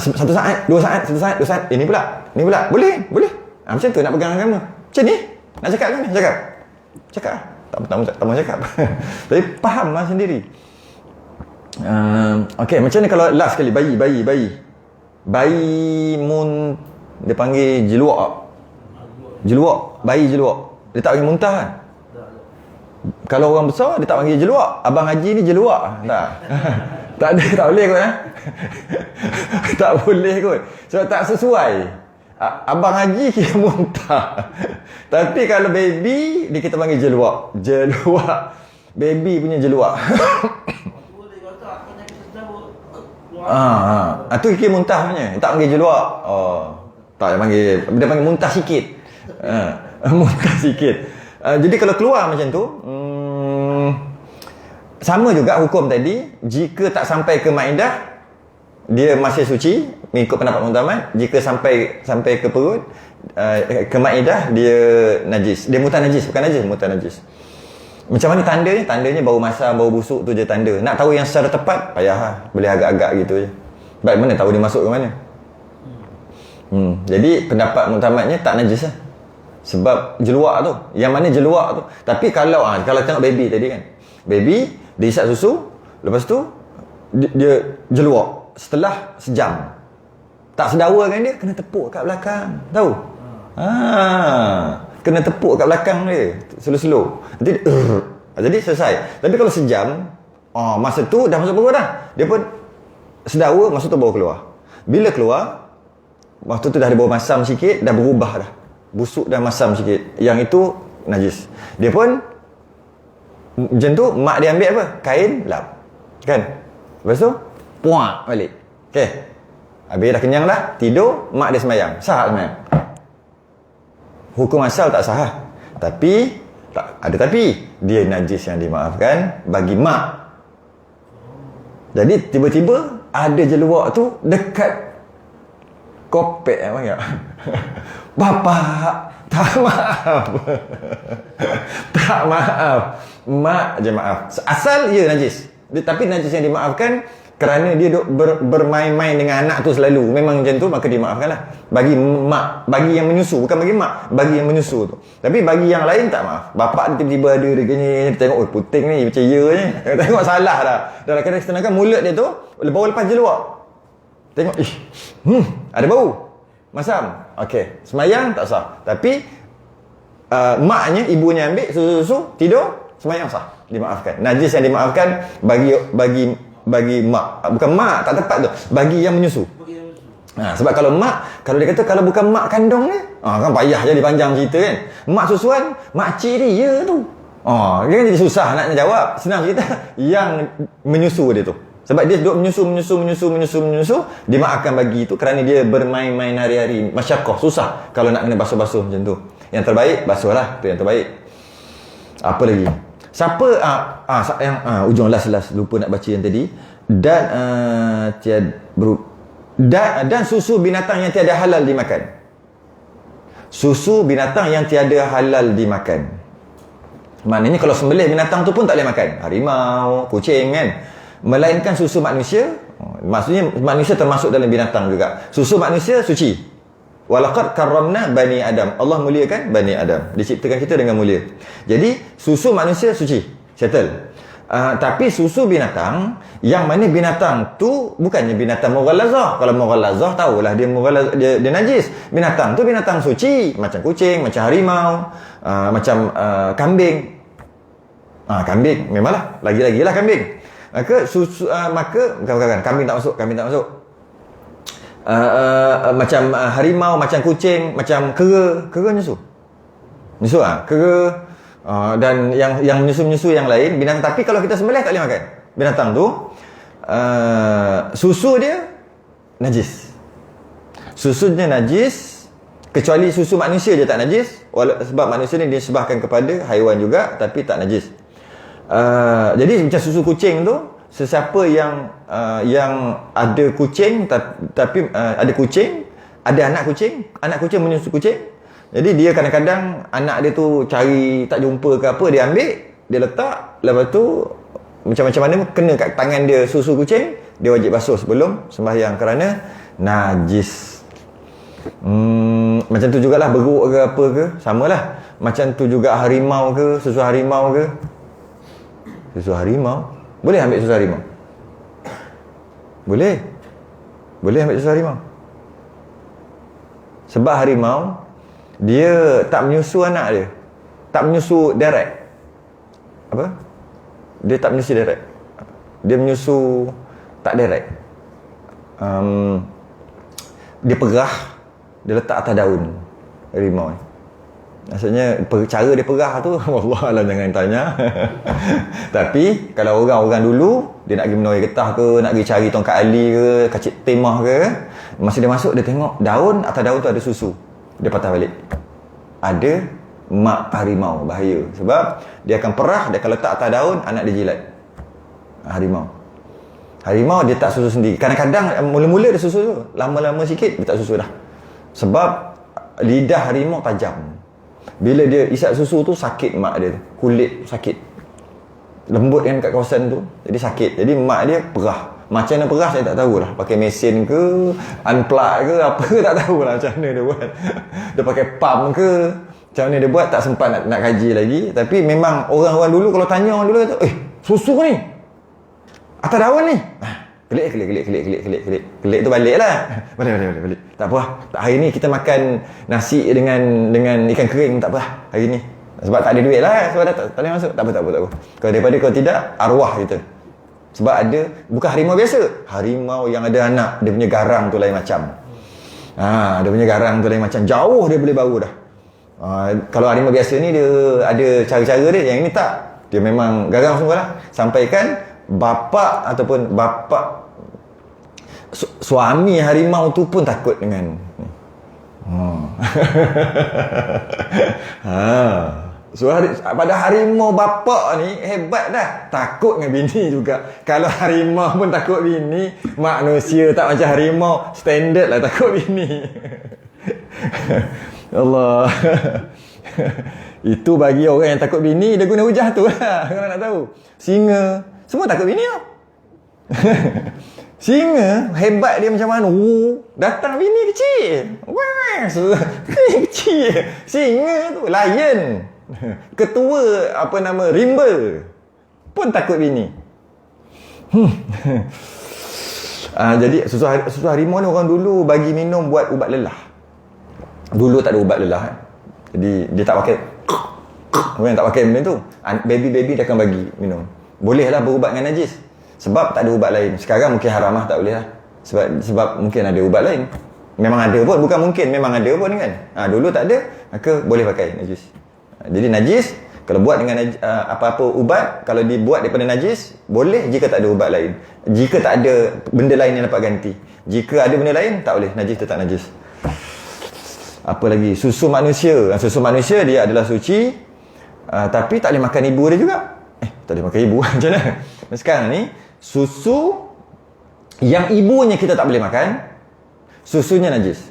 Satu saat, dua saat, satu saat, dua saat. Ini pula. Boleh. Macam tu nak pegang agama. Macam ni. Nak cakap kan? Cakap. Tak mau cakap. Tapi fahamlah sendiri. Okey, macam ni kalau last sekali bayi dia panggil jeluak, bayi jeluak. Dia tak panggil muntah kan? Kalau orang besar dia tak panggil jeluak. Abang Haji ni jeluak. Tak boleh kot tak boleh kot. Sebab tak sesuai. Abang Haji kira muntah. Tapi kalau baby dia kita panggil jeluak. Baby punya jeluak. Tu kira muntah punya. Tak panggil jeluak. Tak, dia panggil muntah sikit. Muntah sikit. Jadi kalau keluar macam tu, sama juga hukum tadi. Jika tak sampai ke maidah, dia masih suci mengikut pendapat ulama. Jika sampai ke perut, ke maidah, dia najis. Dia mutanajis, bukan najis, mutanajis. Macam mana tandanya? Tandanya bau masam, bau busuk tu je tanda. Nak tahu yang secara tepat, payah. Boleh agak-agak gitu je. Baik, mana tahu dia masuk ke mana? Jadi pendapat mutamadnya tak najis lah. Sebab jeluak tu. Yang mana jeluak tu. Tapi kalau tengok baby tadi kan. Baby, dia isap susu. Lepas tu, dia jeluak. Setelah sejam. Tak sedawa kan dia, kena tepuk kat belakang. Tahu? Kena tepuk kat belakang dia. Slow-slow. Nanti jadi selesai. Tapi kalau sejam, masa tu dah masuk perut dah. Dia pun sedawa, masa tu baru keluar. Bila keluar, waktu tu dah ada bau masam sikit, dah berubah dah. Busuk dah masam sikit. Yang itu najis. Dia pun macam tu, mak dia ambil apa? Kain, lap. Kan? Lepas tu, puak balik. Okey. Habis dah kenyang dah, tidur, mak dia sembahyang. Sah sembahyang. Hukum asal tak sah. Tapi dia najis yang dimaafkan bagi mak. Jadi tiba-tiba ada jeluak tu dekat kopek panggil. Bapak, tak maaf. Tak maaf. Mak je maaf. Asal ia najis. Tapi najis yang dimaafkan kerana dia bermain-main dengan anak tu selalu. Memang macam tu, maka dimaafkan lah. Bagi mak, bagi yang menyusu. Bukan bagi mak, bagi yang menyusu tu. Tapi bagi yang lain tak maaf. Bapak tiba-tiba ada dia gini, tengok, puting ni, macam ya ni. Tengok salah dah. Dalam kadang sedangkan mulut dia tu, baru lepas jeluak. Tengok, ada bau. Masam. Okey, semayang tak sah. Tapi, maknya, ibunya ambil susu-susu, tidur, semayang sah. Dimaafkan. Najis yang dimaafkan bagi mak. Bukan mak, tak tepat tu. Bagi yang menyusu. Sebab kalau mak, kalau dia kata kalau bukan mak kandung ni, kan payah jadi panjang cerita kan. Mak susuan, makcik dia tu. Dia kan jadi susah nak jawab. Senang cerita yang menyusu dia tu. Sebab dia duduk menyusu, dimaafkan bagi tu kerana dia bermain-main hari-hari. Masyakoh, susah kalau nak kena basuh-basuh macam tu. Yang terbaik, basuh lah. Tu yang terbaik. Apa lagi? Siapa yang ujung last lupa nak baca yang tadi. Dan susu binatang yang tiada halal dimakan. Susu binatang yang tiada halal dimakan. Maknanya kalau sembelih binatang tu pun tak boleh makan. Harimau, kucing kan. Melainkan susu manusia. Maksudnya manusia termasuk dalam binatang juga. Susu manusia suci. Walaqad karramna Bani Adam. Allah muliakan Bani Adam. Diciptakan kita dengan mulia. Jadi, susu manusia suci. Settle. Tapi susu binatang, yang mana binatang tu bukannya binatang mughallazah. Kalau mughallazah tahulah dia najis. Binatang tu binatang suci, macam kucing, macam harimau, macam kambing. Kambing memanglah, lagi-lagilah kambing. Maka susu bukan kambing tak masuk. Macam harimau, macam kucing, macam kera nyusu. Kera. Dan yang menyusu-menyusu yang lain binatang. Tapi kalau kita sembelih tak boleh makan binatang tu. Susu dia najis. Susunya najis, kecuali susu manusia je tak najis. Sebab manusia ni disebahkan kepada haiwan juga, tapi tak najis. Jadi macam susu kucing tu, sesiapa yang ada kucing, tapi ada kucing, ada anak kucing menyusu kucing. Jadi dia kadang-kadang anak dia tu cari tak jumpa ke apa, dia ambil, dia letak, lepas tu macam-macam mana kena kat tangan dia susu kucing, dia wajib basuh sebelum sembahyang kerana najis. Macam tu jugalah beruk ke apa ke, samalah. Macam tu juga harimau ke, susu harimau ke. Susu harimau, boleh ambil susu harimau? Boleh ambil susu harimau. Sebab harimau dia tak menyusu anak dia, tak menyusu direct. Apa? Dia tak menyusu direct. Dia menyusu tak direct. Dia perah, dia letak atas daun harimau ni. Maksudnya cara dia perah tu wallahualam jangan tanya. Tapi kalau orang dulu dia nak pergi menoi getah ke, nak pergi cari tongkat ali ke, kacik temah ke, masa dia masuk dia tengok daun, atas daun tu ada susu. Dia patah balik. Ada mak harimau, bahaya. Sebab dia akan perah, dia akan letak atas daun, anak dia jilat. Harimau dia tak susu sendiri. Kadang-kadang mula-mula dia susu tu, lama-lama sikit dia tak susu dah. Sebab lidah harimau tajam. Bila dia isap susu tu sakit mak dia tu. Kulit sakit. Lembut kan kat kawasan tu. Jadi sakit. Jadi mak dia perah. Macam mana perah saya tak tahulah. Pakai mesin ke, unplug ke, apa ke tak tahulah macam mana dia buat. Dia pakai pump ke, macam mana dia buat tak sempat nak kaji lagi. Tapi memang orang-orang dulu kalau tanya orang dulu kata, susu ni atas daun ni. Kelik tu balik lah. Balik. Tak apa. Hari ni kita makan nasi dengan ikan kering, tak apa hari ni. Sebab tak ada duit lah. Sebab tak boleh masuk. Tak apa. Kalau daripada kalau tidak, arwah kita. Sebab ada, bukan harimau biasa. Harimau yang ada anak, dia punya garang tu lain macam. Dia punya garang tu lain macam. Jauh dia boleh bau dah. Kalau harimau biasa ni dia ada cara-cara dia. Yang ini tak. Dia memang garang semua lah. Sampaikan bapa ataupun suami harimau tu pun takut dengan pada harimau bapa ni hebat dah, takut dengan bini juga. Kalau harimau pun takut bini, manusia tak macam harimau, standard lah takut bini. Allah. Itu bagi orang yang takut bini, dia guna hujah tu lah. Kalau nak tahu, singa semua takut bini tau. Singa hebat dia macam mana? Datang bini kecil. Kecil. Singa tu lion. Ketua rimba pun takut bini. Jadi susu harimau ni orang dulu bagi minum buat ubat lelah. Dulu tak ada ubat lelah Jadi dia tak pakai. Orang tak pakai benda tu. Baby dia akan bagi minum. Bolehlah berubat dengan najis. Sebab tak ada ubat lain. Sekarang mungkin haram lah, tak boleh lah. Sebab mungkin ada ubat lain. Memang ada pun, bukan mungkin, memang ada pun kan. Dulu tak ada, maka boleh pakai najis. Jadi najis, kalau buat dengan apa-apa ubat, kalau dibuat daripada najis, boleh jika tak ada ubat lain. Jika tak ada benda lain yang dapat ganti. Jika ada benda lain, tak boleh. Najis tetap najis. Apa lagi? Susu manusia. Susu manusia dia adalah suci, tapi tak boleh makan ibu dia juga. Tak boleh makan ibu macam mana? Sekarang ni, susu yang ibunya kita tak boleh makan, susunya najis.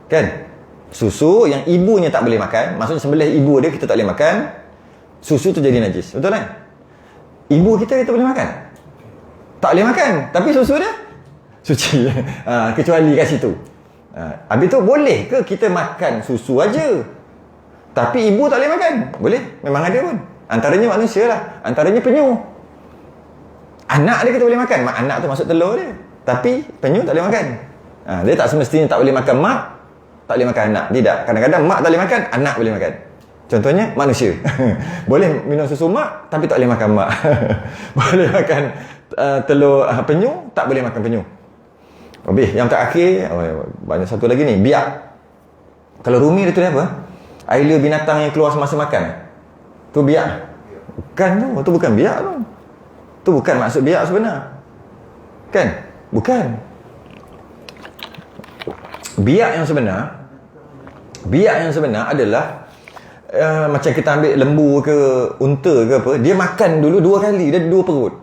Kan? Susu yang ibunya tak boleh makan, maksudnya sembelih ibu dia kita tak boleh makan, susu tu jadi najis. Betul kan? Ibu kita boleh makan? Tak boleh makan, tapi susu dia suci. Kecuali kat situ. Habis tu boleh ke kita makan susu aja tapi ibu tak boleh makan? Boleh, memang ada pun. Antaranya manusia lah, antaranya penyu. Anak dia kita boleh makan, mak anak tu masuk telur dia, tapi penyu tak boleh makan. Dia tak semestinya tak boleh makan mak, tak boleh makan anak. Tidak, kadang-kadang mak tak boleh makan, anak boleh makan. Contohnya manusia boleh minum susu mak tapi tak boleh makan mak. Boleh makan telur penyu, tak boleh makan penyu. Habis yang terakhir, banyak satu lagi ni, biak. Kalau Rumi dia tulis apa? Air liur binatang yang keluar semasa makan. Tu biak. Bukan tu, tu bukan biak tu. Tu bukan maksud biak sebenar. Kan? Bukan. Biak yang sebenar adalah macam kita ambil lembu ke unta ke apa, dia makan dulu 2 kali, dia 2 perut.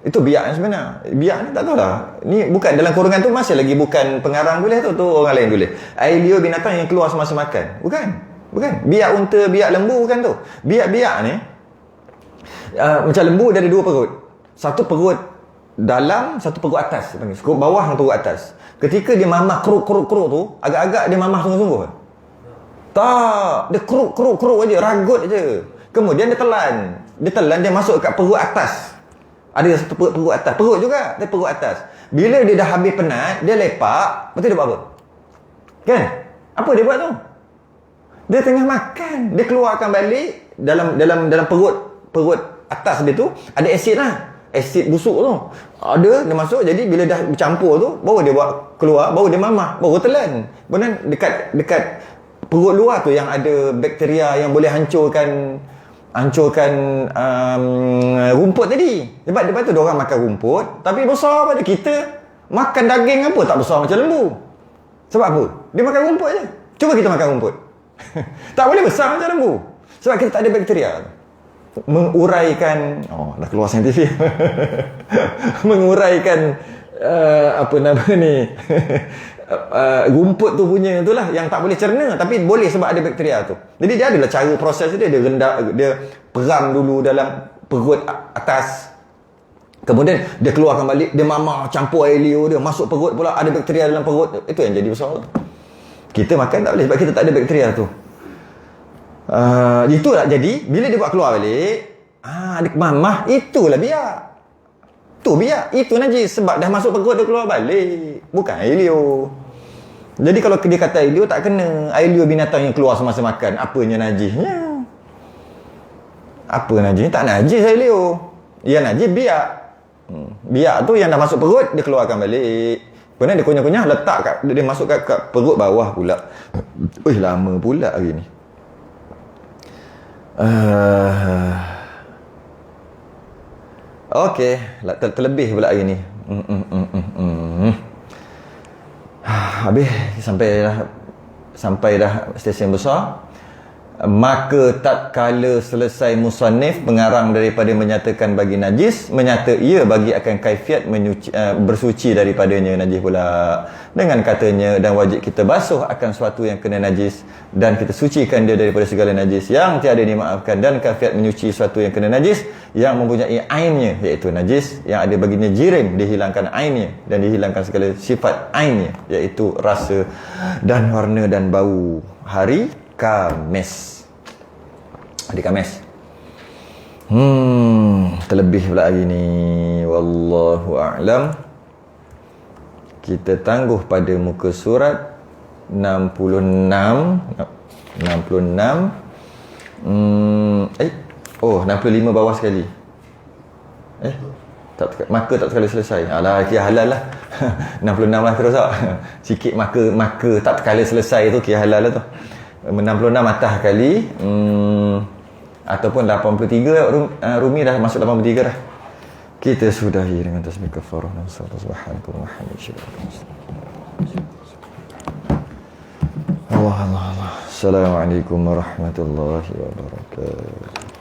Itu biak yang sebenar. Biak ni tak tahulah. Ni bukan dalam kurungan tu, masih lagi bukan pengarang tulis tu orang lain tulis. Air liur binatang yang keluar semasa makan. Bukan. Biak unta, biak lembu bukan tu. Biak-biak ni macam lembu dia ada 2 perut. Satu perut dalam, satu perut atas. Perut bawah dan perut atas. Ketika dia mamah keruk tu, agak-agak dia mamah sungguh-sungguh. Tak, dia keruk aja, ragut aja. Kemudian dia telan. Dia masuk kat perut atas. Ada satu perut atas. Perut juga, dia perut atas. Bila dia dah habis penat, dia lepak, lepas tu dia buat apa? Kan? Apa dia buat tu? Dia tengah makan. Dia keluarkan balik dalam perut atas dia tu ada asid lah. Asid busuk tu. Dia masuk, jadi bila dah bercampur tu, baru dia buat keluar, baru dia mamah, baru telan. Kemudian dekat perut luar tu yang ada bakteria yang boleh hancurkan rumput tadi. Sebab tu diorang makan rumput tapi besar pada kita. Makan daging apa tak besar macam lembu. Sebab apa? Dia makan rumput je. Cuba kita makan rumput. Tak boleh besar macam lembu. Sebab kita tak ada bakteria. Menguraikan, dah keluar saintifik. Menguraikan rumput tu punya itulah yang tak boleh cerna, tapi boleh sebab ada bakteria tu. Jadi dia adalah cara proses dia rendah, dia peram dulu dalam perut atas. Kemudian dia keluarkan balik, dia mamah campur air liur dia, masuk perut pula, ada bakteria dalam perut. Itu yang jadi besar tu. Kita makan tak boleh sebab kita tak ada bakteria tu. Itulah jadi bila dia buat keluar balik, dia mamah, itulah biak. Tu biak, itu najis sebab dah masuk perut dia keluar balik, bukan air liur. Jadi kalau dia kata air liur, tak kena. Air liur binatang yang keluar semasa makan, apanya najisnya? Apa najisnya? Tak najis air liur. Yang najis biak. Biak tu yang dah masuk perut, dia keluarkan balik. Kemudian dia kunyah-kunyah, letak dia masuk kat perut bawah pula. Lama pula hari ni. Okey, terlebih pula hari ni. Habis sampai dah stesen besar. Maka tatkala selesai musannif pengarang daripada menyatakan bagi najis, menyata ia bagi akan kaifiat bersuci daripadanya najis pula. Dengan katanya, dan wajib kita basuh akan suatu yang kena najis dan kita sucikan dia daripada segala najis yang tiada dimaafkan, dan kaifiat menyuci suatu yang kena najis yang mempunyai ainnya, iaitu najis yang ada baginya jirim, dihilangkan ainnya dan dihilangkan segala sifat ainnya, iaitu rasa dan warna dan bau. Hari Khamis. Terlebih pula hari ni. Wallahu a'lam. Kita tangguh pada muka surat 66. 65 bawah sekali. Maka tak sekali selesai. Alah, kira halal lah. 66 lah terus tak. Sikit maka tak sekali selesai tu kira halal lah tu. 66 atas kali ataupun 83. Rumi dah masuk 83 dah. Kita sudahi dengan tasbih kafarah dan salat subhanallahi wa bihamdihi. Allah. Assalamualaikum warahmatullahi wabarakatuh.